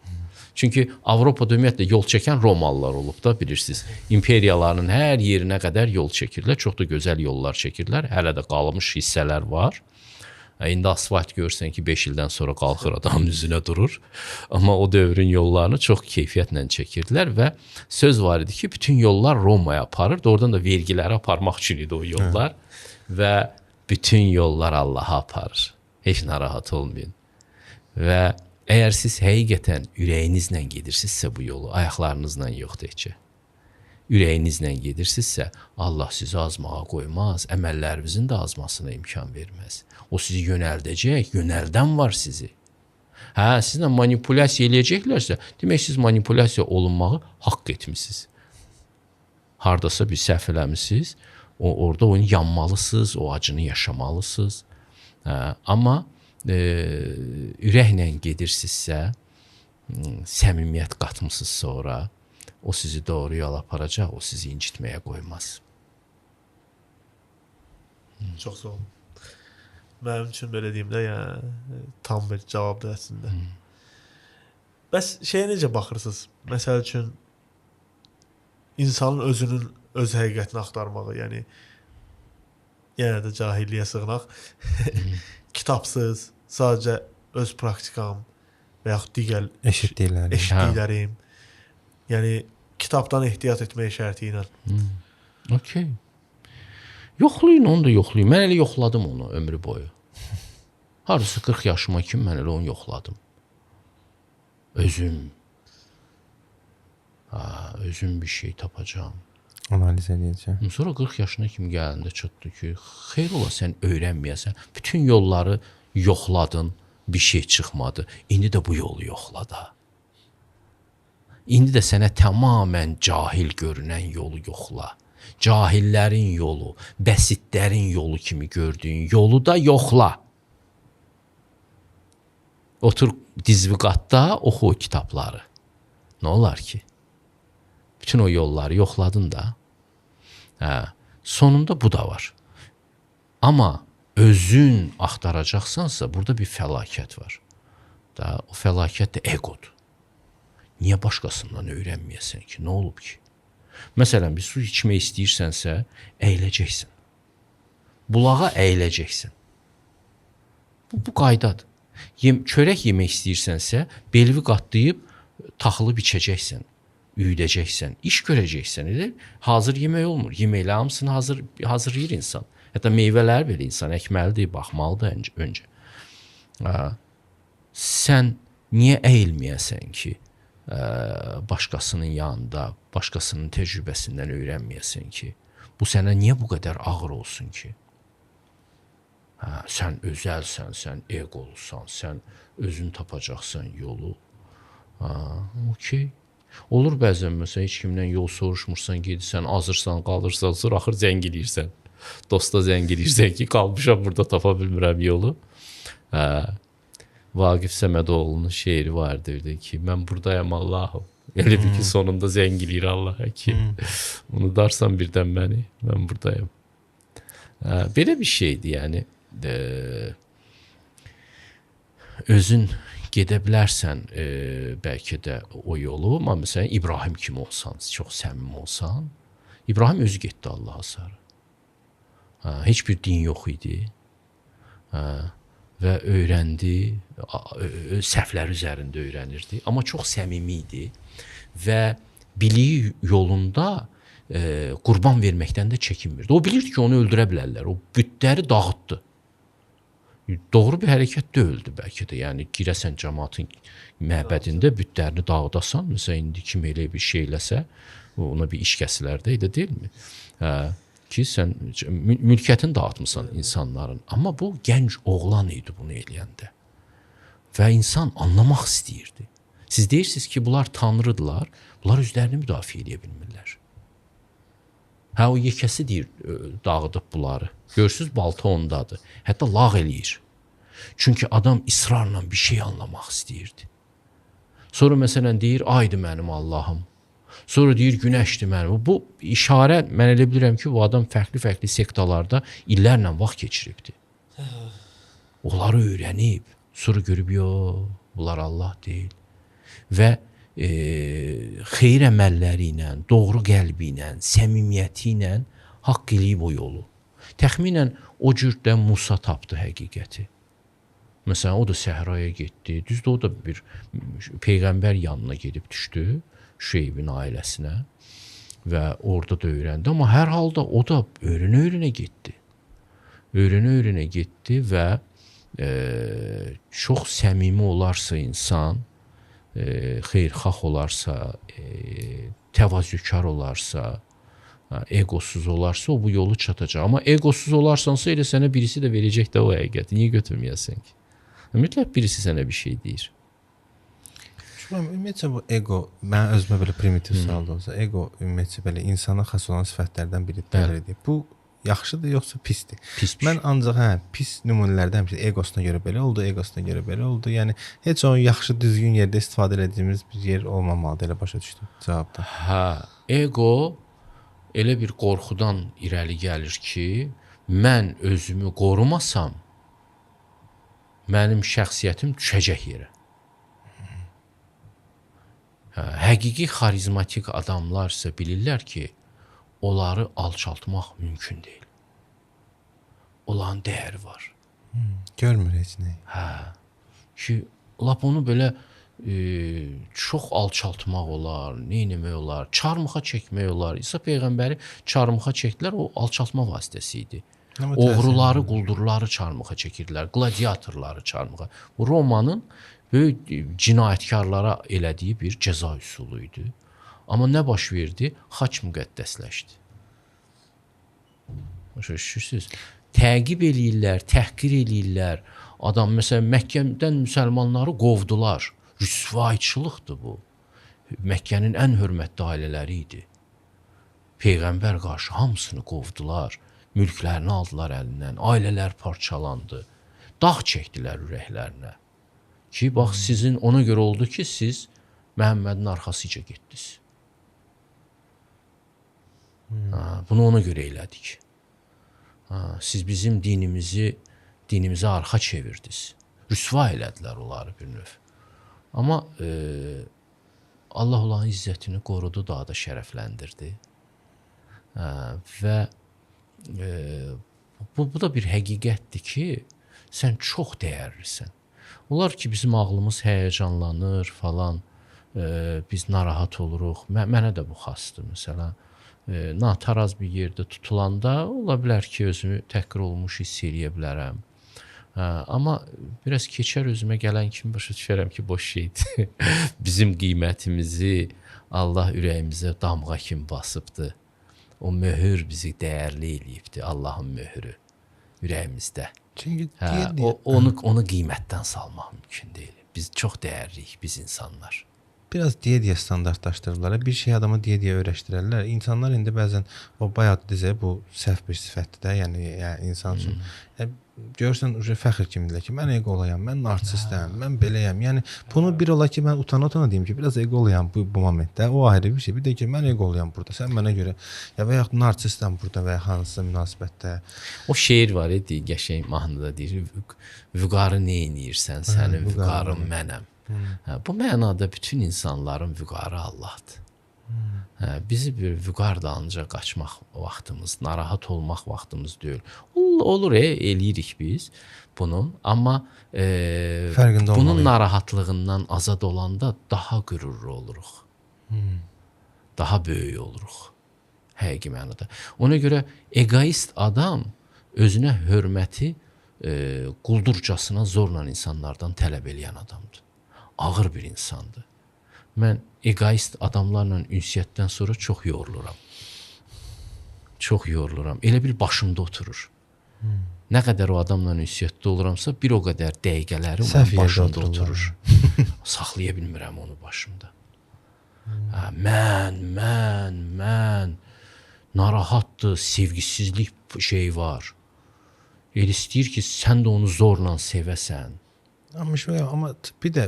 Çünki Avropada ümumiyyətlə yol çəkən Romalılar olub da, bilirsiniz. İmperiyaların hər yerinə qədər yol çəkirlər. Çox da gözəl yollar çəkirlər. Hələ də qalmış hissələr var. İndi asfalt görürsən ki, 5 ildən sonra qalxır, adamın üzünə durur. Amma o dövrün yollarını çox keyfiyyətlə çəkirdilər və söz var idi ki, bütün yollar Romaya aparırdı. Oradan da vergiləri aparmaq üçün idi o yollar. Və bütün yollar Allaha aparır. Heç narahat olmayın. Və əgər siz həqiqətən ürəyinizlə gedirsinizsə bu yolu, ayaqlarınızla yox deyəcək. Ürəyinizlə gedirsinizsə, Allah sizi azmağa qoymaz, əməllərinizin də azmasına imkan verməz. O sizi yönəldəcək, yönəldən var sizi. Hə, sizlə manipulyasiya eləyəcəklərsə, demək siz manipulyasiya olunmağı haqq etmisiniz. Hardasa bir səhv eləmisiniz, orada onu yanmalısınız, o acını yaşamalısınız. Amma ürəklə gedirsinizsə, səmimiyyət qatmısınızsa ora, o sizi doğru yola aparacaq, o sizi incitməyə qoymaz. Çox sağ olun. Mənim üçün belə deyim də, yəni tam bir cavabdır əslində. Bəs şeyə necə baxırsınız? Məsəl üçün insanın özünün öz həqiqətini axtarmağı, yəni yenə də cahilliyə sığınaq. Kitabsız, sadəcə öz praktikam və yaxud digər eşitdiklərim. Yəni kitabdan ehtiyat etmək şərti ilə. Okey. Yoxlayın, onu da yoxlayın. Mən elə yoxladım onu ömrü boyu. Harısı 40 yaşıma kimi mən elə onu yoxladım. Özüm bir şey tapacağım. Analiz edəcəm. Sonra 40 yaşına kimi gələndə çıxdı ki, xeyr ola sən öyrənməyəsən. Bütün yolları yoxladın, bir şey çıxmadı. İndi də bu yolu yoxla da. İndi də sənə tamamən cahil görünən yolu yoxla. Cahillərin yolu, bəsitlərin yolu kimi gördüyün yolu da yoxla. Otur dizviqatda, oxu o kitabları. Nə olar ki? Bütün o yolları yoxladın da. Sonunda bu da var. Amma özün axtaracaqsansa, burada bir fəlakət var. O fəlakət də egodur. Niyə başqasından öyrənməyəsən ki? Nə olub ki? Məsələn, bir su içmək istəyirsənsə, əyiləcəksən. Bulağa əyiləcəksən. Bu qaydadır. Çörək yemək istəyirsənsə, belvi qatlayıb, taxılıb içəcəksən, üyüdəcəksən, iş görəcəksən. Hazır yemək olmur. Yeməklə hamısını hazırlayır insan. Hətta meyvələr belə insan əkməlidir, baxmalıdır öncə. Sən niyə əyilməyəsən ki, başqasının yanında, başqasının təcrübəsindən öyrənməyəsən ki, bu sənə niyə bu qədər ağır olsun ki? Sən özəlsən, sən egolusan, sən özün tapacaqsan yolu. Okey. Olur bəzən, məsələn, heç kimdən yol soruşmursan, gedirsən, azırsan, qalırsan, sonra axır zəng eləyirsən. Dosta zəng eləyirsən ki, qalmışam burada, tapa bilmirəm yolu. Vaqif Səmədoğlu'nun şeiri vardı ki, mən buradayam Allahım. Elə bir ki, sonunda zəng eləyir Allah'a ki, unudarsan birdən məni, mən buradayam. Belə bir şeydir, yəni. Özün gedə bilərsən bəlkə də o yolu, amma məsələn İbrahim kimi olsan, çox səmimi olsan, İbrahim özü getdi Allaha sarı. Heç bir din yox idi və öyrəndi, səhvlər üzərində öyrənirdi, amma çox səmimi idi və biliyi yolunda qurban verməkdən də çəkinmirdi. O bilirdi ki, onu öldürə bilərlər, o bütləri dağıtdı. Doğru bir hərəkət deyildi bəlkə də. Yəni girəsən cəmaatın məbədində bütlərini dağıdasan, məsələn indi kim elə bir şey eləsə, ona bir iş kəsilər də deyilmi? Ki sən mülkiyyətini dağıtmısan insanların. Amma bu gənc oğlan idi bunu eləyəndə. Və insan anlamaq istəyirdi. Siz deyirsiniz ki, bunlar tanrıdırlar, bunlar özlərini müdafiə edə bilmirlər. O yekəsi deyir, dağıdıb bunları. Görürsünüz, balta ondadır. Hətta lağ eləyir. Çünki adam israrla bir şey anlamaq istəyirdi. Sonra məsələn deyir, aydır mənim Allahım. Sonra deyir, günəşdir mənim. Bu işarə, mən elə bilirəm ki, bu adam fərqli-fərqli sektalarda illərlə vaxt keçiribdi. Onları öyrənib, sonra görüb, yox, bunlar Allah deyil. Və xeyir əməlləri ilə, doğru qəlbi ilə, səmimiyyəti ilə haqq eləyib o yolu. Təxminən o cürdə Musa tapdı həqiqəti. Məsələn, o da səhraya getdi. Düzdür, o da bir peyğəmbər yanına gedib düşdü, Şüeybin ailəsinə və orada da öyrəndi. Amma hər halda o da öyrənə-öyrənə getdi. Öyrənə-öyrənə getdi və çox səmimi olarsa insan, xeyirxah olarsa, təvazökar olarsa, egosuz olarsa o bu yolu çatacaq. Amma egosuz olarsansa elə sənə birisi də verəcək də o həqiqəti. Niyə götürməyəsən ki? Mütləq birisi sənə bir şey deyir. Ümumiyyətcə bu ego, mən özümə belə primitiv sual da olsa, ego ümumiyyətcə belə insana xas olan sifətlərdən biridir. Bu yaxşıdır yoxsa pisdir? Pismiş. Mən ancaq pis nümunələrdən bir egosuna görə belə oldu, egosuna görə belə oldu. Yəni heç o yaxşı, düzgün yerdə istifadə etdiyimiz bir yer olmamalıdır, elə başa düşdüm cavabda. Ego elə bir qorxudan irəli gəlir ki, mən özümü qorumasam, mənim şəxsiyyətim düşəcək yerə. Həqiqi xarizmatik adamlar isə bilirlər ki, onları alçaltmaq mümkün deyil. Onların dəyəri var. Görmür heç nə. Ki, lap onu belə çox alçaltmaq olar, neynəmək olar, çarmıxa çəkmək olar. İsa Peyğəmbəri çarmıxa çəkdilər, o alçaltma vasitəsi idi. Oğruları, quldurları çarmıxa çəkirdilər, qladiatorları çarmıxa. Bu Romanın böyük cinayətkarlara elədiyi bir cəza üsulu idi. Amma nə baş verdi? Xaç müqəddəsləşdi. Başa düşürsünüz? Təqib eləyirlər, təhqir eləyirlər. Adam, məsələn, Məkkədən müsəlmanları qovdular. Rüsvayçılıqdır bu. Məkkənin ən hörmətli ailələri idi. Peyğəmbər qarşı hamısını qovdular. Mülklərini aldılar əlindən. Ailələr parçalandı. Dağ çəkdilər ürəklərinə. Ki, bax, sizin ona görə oldu ki, siz Məhəmmədin arxasıca getdiniz. Bunu ona görə elədik. Siz bizim dinimizə arxa çevirdiniz. Rüsva elədilər onları bir növ. Amma Allah onların izzətini qorudu, daha da şərəfləndirdi. Və bu da bir həqiqətdir ki, sən çox dəyərlisən. Olar ki, bizim ağlımız həyəcanlanır falan, biz narahat oluruq. Mənə də bu xasdır, məsələn. Nataraz bir yerdə tutulanda ola bilər ki, özümü təhqir olmuş hiss eləyə bilərəm. Amma biraz keçər özümə gələn kimi başa düşərəm ki, boş şeydir. Bizim qiymətimizi Allah ürəyimizə damğa kimi basıbdır. O möhür bizi dəyərli eləyibdir, Allahın möhürü ürəyimizdə. Onu qiymətdən salmaq mümkün deyil. Biz çox dəyərliyik, biz insanlar. Biraz deyə standartlaşdırırlar. Bir şey adama deyə öyrəşdirərlər. İnsanlar indi bəzən o bayaq deyə bu səhv bir sifətdir də, yəni insan üçün. Görürsən, fəxr kimidirlər ki, mən egolayam, mən narsistəm, mən beləyəm. Yəni bunu bir ola ki, mən utana deyim ki, biraz egolayam bu momentdə. O ayrı bir şey. Bir də ki, mən egolayam burada. Sən mənə görə və yaxud narsistəm burada və ya hansısa münasibətdə. O şeir var idi, qəşəng mahnıda deyir, vüqarı nə edirsən, sənin vüqarın mənəm. Bu mənada bütün insanların vüqarı Allahdır. Bizi bir vüqarda ancaq qaçmaq vaxtımız, narahat olmaq vaxtımız deyil. Olur, eləyirik biz bunu, amma bunun narahatlığından azad olanda daha qürurlu oluruq. Daha böyük oluruq. Həqiqi mənada. Ona görə egoist adam özünə hörməti quldurcasına zorla insanlardan tələb eləyən adamdır. Ağır bir insandır. Mən egoist adamlarla ünsiyyətdən sonra çox yoruluram. Çox yoruluram. Elə bir başımda oturur. Nə qədər o adamla ünsiyyətdə oluramsa, bir o qədər dəqiqələri onun başımda oturur. Saxlaya bilmirəm onu başımda. Mən narahatdır, sevgisizlik şey var. El istəyir ki, sən də onu zorla sevəsən. Amma bir də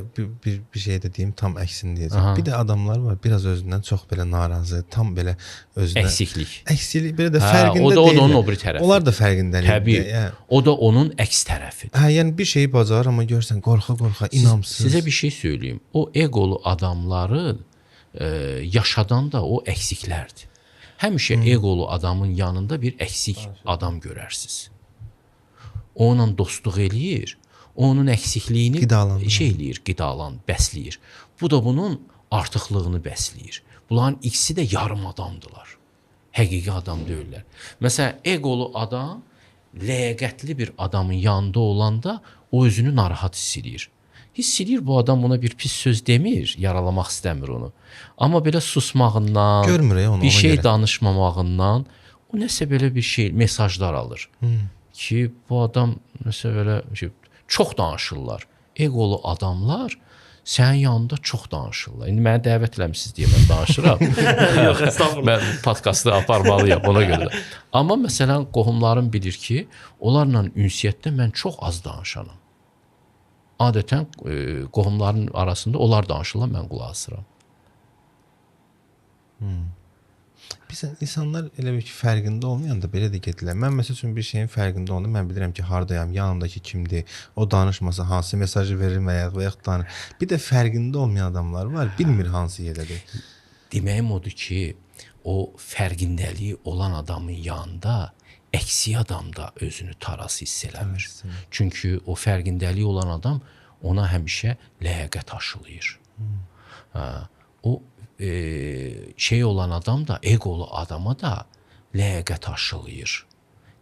bir şey də deyim, tam əksini deyəcəm. Aha. Bir də adamlar var, biraz özündən çox belə narazı, tam belə özünə Əksiklik. belə də fərqində o da deyil. onun o bir tərəfi. Onlar da fərqində deyil. Təbii. Yəni, O da onun əks tərəfidir. yəni bir şeyi bacarır, amma görsən qorxa-qorxa, inamsız. Sizə bir şey söyləyim. O eqolu adamların yaşadan da o əksiklərdir. Həmişə eqolu adamın yanında bir əksik adam görərsiniz. O onunla dostluq eləyir, onun əksikliyini qidalan, bəsləyir. Bu da bunun artıqlığını bəsləyir. Bunların ikisi də yarım adamdılar. Həqiqi adam deyirlər. Məsələn, eqolu adam ləyaqətli bir adamın yanında olanda o özünü narahat hiss edir. Hiss edir bu adam ona bir pis söz demir, yaralamaq istəmir onu. Amma belə susmağından, görmür onu, bir şey danışmamağından o nəsə belə bir şey, mesajlar alır. Ki bu adam nəsə belə şey, çox danışırlar. Eqolu adamlar sənin yanında çox danışırlar. İndi məni dəvət eləmisiniz deyə mən danışıram. Yox, estağfurullah. Mən podkastı aparmalıyam ona görə də. Amma məsələn qohumlarım bilir ki, onlarla ünsiyyətdə mən çox az danışanam. Adətən qohumların arasında onlar danışırlar, mən qulaq asıram. Bizən insanlar elə bir ki, fərqində olmayanda belə də gedirlər. Mən məsəl üçün bir şeyin fərqində olanda mən bilirəm ki, hardayam, yanımdakı kimdir, o danışmasa hansı mesajı verir və yaxud da bir də fərqində olmayan adamlar var, bilmir hansı yerdədir. Deməyim odur ki, o fərqindəliyi olan adamın yanında əksi adam da özünü taras hiss eləmir. Çünki o fərqindəliyi olan adam ona həmişə ləyaqət aşılayır. O şey olan adam da, eqolu adama da ləyaqət aşılayır.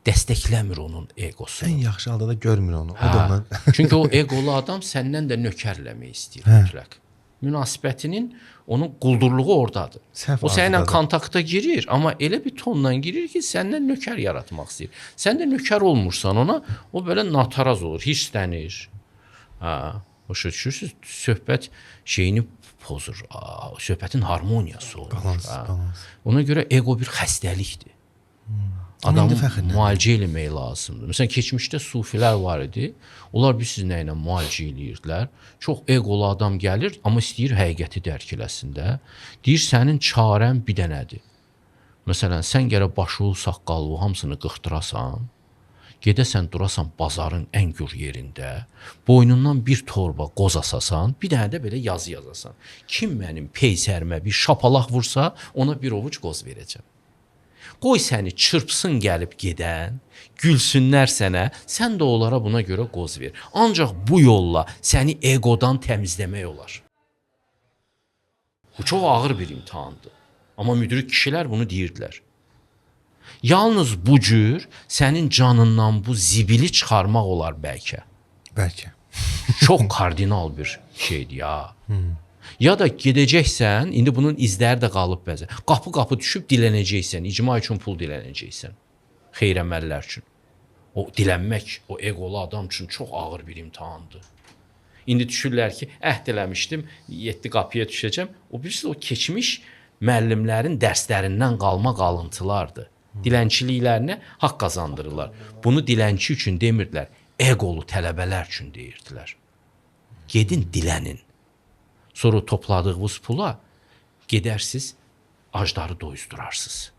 Dəstəkləmir onun egosunu. Ən yaxşı halda da görmür onu. O da ona... Çünki o eqolu adam səndən də nökərləmək istəyir mütləq. Münasibətinin, onun quldurluğu oradadır. O səninlə kontakta girir, amma elə bir tonla girir ki, səndən nökər yaratmaq istəyir. Sən də nökər olmursan ona, o belə nataraz olur, hirslənir. Başa düşürsünüz, söhbət şeyini pozur, söhbətin harmoniyası olur. Balans. Ona görə ego bir xəstəlikdir. Adamı müalicə eləmək lazımdır. Məsələn, keçmişdə sufilər var idi. Onlar bilirsiniz nə ilə müalicə eləyirdilər. Çox eqolu adam gəlir, amma istəyir həqiqəti dərk eləsin də. Deyir, sənin çarən bir dənədir. Məsələn, sən gərək başı, saqqalı, hamısını qırxdırasan, gedəsən, durasan bazarın ən gür yerində, boynundan bir torba qoz asasan, bir dənə də belə yazı yazasan. Kim mənim peysərimə bir şapalaq vursa, ona bir ovuc qoz verəcəm. Qoy səni çırpsın gəlib gedən, gülsünlər sənə, sən də onlara buna görə qoz ver. Ancaq bu yolla səni egodan təmizləmək olar. Bu çox ağır bir imtahandır. Amma müdrik kişilər bunu deyirdilər. Yalnız bu cür sənin canından bu zibili çıxarmaq olar bəlkə. Bəlkə. Çox kardinal bir şeydir ya. Ya da gedəcəksən, indi bunun izləri də qalıb bəzən. Qapı-qapı düşüb dilənəcəksən, icma üçün pul dilənəcəksən. Xeyr əməllər üçün. O dilənmək, o eqolu adam üçün çox ağır bir imtahandır. İndi düşürlər ki, əhd eləmişdim, 7 qapıya düşəcəm. O bilirsiniz, o keçmiş müəllimlərin dərslərindən qalma qalıntılardır. Dilənçiliklərinə haqq qazandırırlar. Bunu dilənçi üçün demirdilər, eqolu tələbələr üçün deyirdilər. Gedin dilənin. Sonra topladığınız pula gedərsiniz, acdarı doyuzdurarsınız.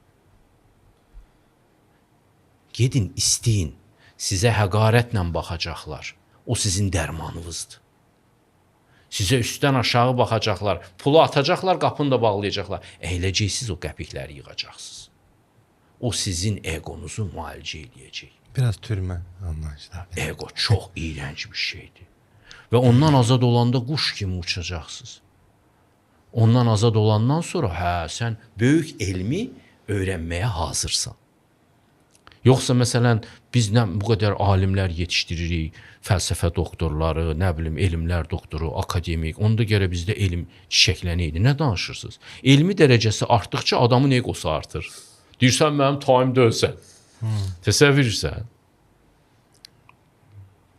Gedin, istəyin, sizə həqarətlə baxacaqlar. O sizin dərmanınızdır. Sizə üstdən aşağı baxacaqlar, pulu atacaqlar, qapını da bağlayacaqlar. Əyləcəksiniz, o qəpikləri yığacaqsınız. O sizin egonuzu müalicə edəcək. Biraz türmə anlayışlar. Ego çox iyrənc bir şeydir. Və ondan azad olanda quş kimi uçacaqsınız. Ondan azad olandan sonra, sən böyük elmi öyrənməyə hazırsan. Yoxsa məsələn, biz bu qədər alimlər yetişdiririk, fəlsəfə doktorları, nə bilim, elmlər doktoru, akademik, onda görə bizdə elm çiçəklənəydi. Nə danışırsınız? Elmi dərəcəsi artdıqca adamın egosu artır. Deyirsən, mənim tayımda ölsən. Təsəvvürsən.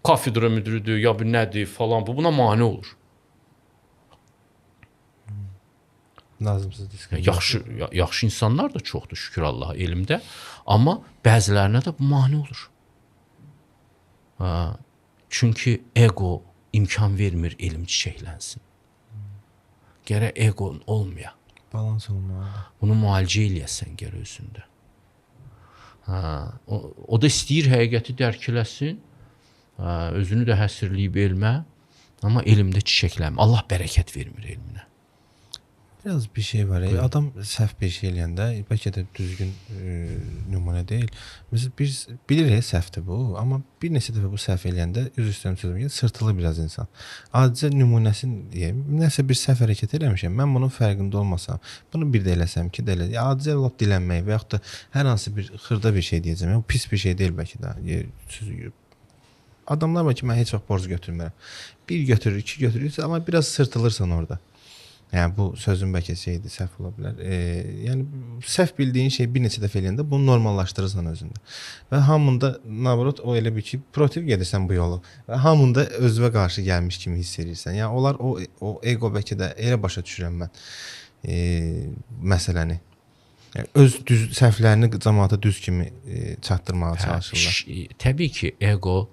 Kafedra müdürüdür, ya bir nədir falan, bu buna mane olur. Lazımsız diskriminasiya. Yaxşı insanlar da çoxdur, şükür Allaha, elmdə. Amma bəzilərinə də bu mane olur. Çünki ego imkan vermir elm çiçəklənsin. Gərək eqon olmaya. Balans olmalıdır. Bunu müalicə eləyəsən gərək özündə. O da istəyir həqiqəti dərk eləsin, özünü də həsrləyib elmə, amma elmdə çiçəklənmə. Allah bərəkət vermir elminə. Biraz bir şey var. Adam səhv bir şey eləyəndə bəlkə də düzgün nümunə deyil. Məsələn, biz bilirik səhvdir bu, amma bir neçə dəfə bu səhv eləyəndə üz üstə sözüm sırtılı biraz insan. Adicə nümunəsini deyim, nəsə bir səhv hərəkət eləmişəm, mən bunun fərqində olmasam, bunu bir də eləsəm, ki də elə, adicə lap dilənmək və yaxud da hər hansı bir xırda bir şey deyəcəm. O pis bir şey deyil bəlkə də. Adamlar var ki, mən heç vaxt borc götürmürəm. Bir götürür, iki götürür, amma biraz sırtılırsan orada. Yəni bu sözün bəlkə şeydir, səhv ola bilər. Yəni səhv bildiyin şey bir neçə dəfə eləyəndə bunu normallaşdırırsan özündə. Və hamında navrot o elə bir ki, protiv gedirsən bu yolu. Və hamında özünə qarşı gəlmiş kimi hiss edirsən. Yəni onlar o ego bəlkə də elə başa düşürəm mən məsələni. Yəni öz düz səhvlərini cəmaata düz kimi çatdırmağa çalışırlar. Təbii ki, ego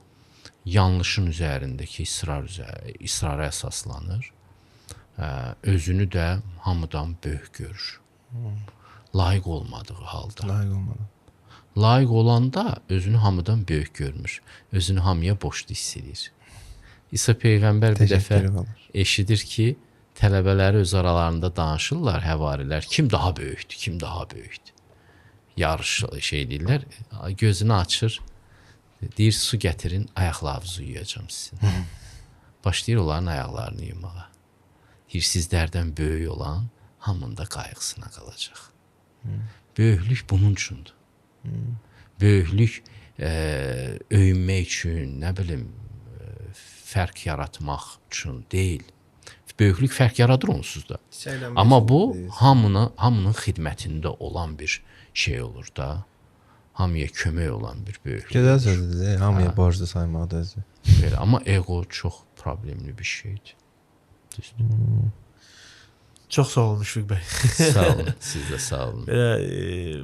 yanlışın üzərindəki israra əsaslanır. Özünü də hamıdan böyük görür. Layiq olmadığı halda. Layiq olanda özünü hamıdan böyük görmür. Özünü hamıya boşlu hiss edir. İsa Peyğəmbər bir dəfə eşidir ki, tələbələri öz aralarında danışırlar, həvarilər. Kim daha böyükdür, kim daha böyükdür. Yarış şey deyirlər, gözünü açır, deyir su gətirin, ayaqlarınızı yuyacam sizin. Başlayır onların ayaqlarını yumağa. Hirsizlərdən böyük olan hamında qayğısına qalacaq. Böyüklük bunun üçündür. Böyüklük öyünmək üçün, nə bilim, fərq yaratmaq üçün deyil. Böyüklük fərq yaradır onsuz da. Amma bu hamının xidmətində olan bir şey olur da. Hamıya kömək olan bir böyüklük. Gözəl sözdür, hamıya borclu saymaq da özü. Amma ego çox problemli bir şeydir. Çox sağ olun Müşfiq bəy. Sağ olun, siz də sağ olun.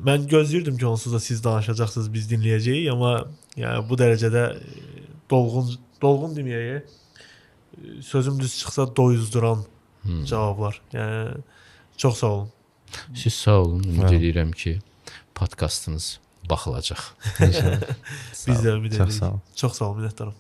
Mən gözləyirdim ki, onsuz da siz danışacaqsınız, biz dinləyəcəyik, amma yəni bu dərəcədə dolğun deməyək, sözüm düz çıxsa doyuzduran cavablar. Yəni çox sağ olun. Siz sağ olun. Ümid edirəm ki, podkastınız baxılacaq. İnşallah. Biz də ümid edirik. Çox sağ olun. Çox sağ olun, minnətdaram.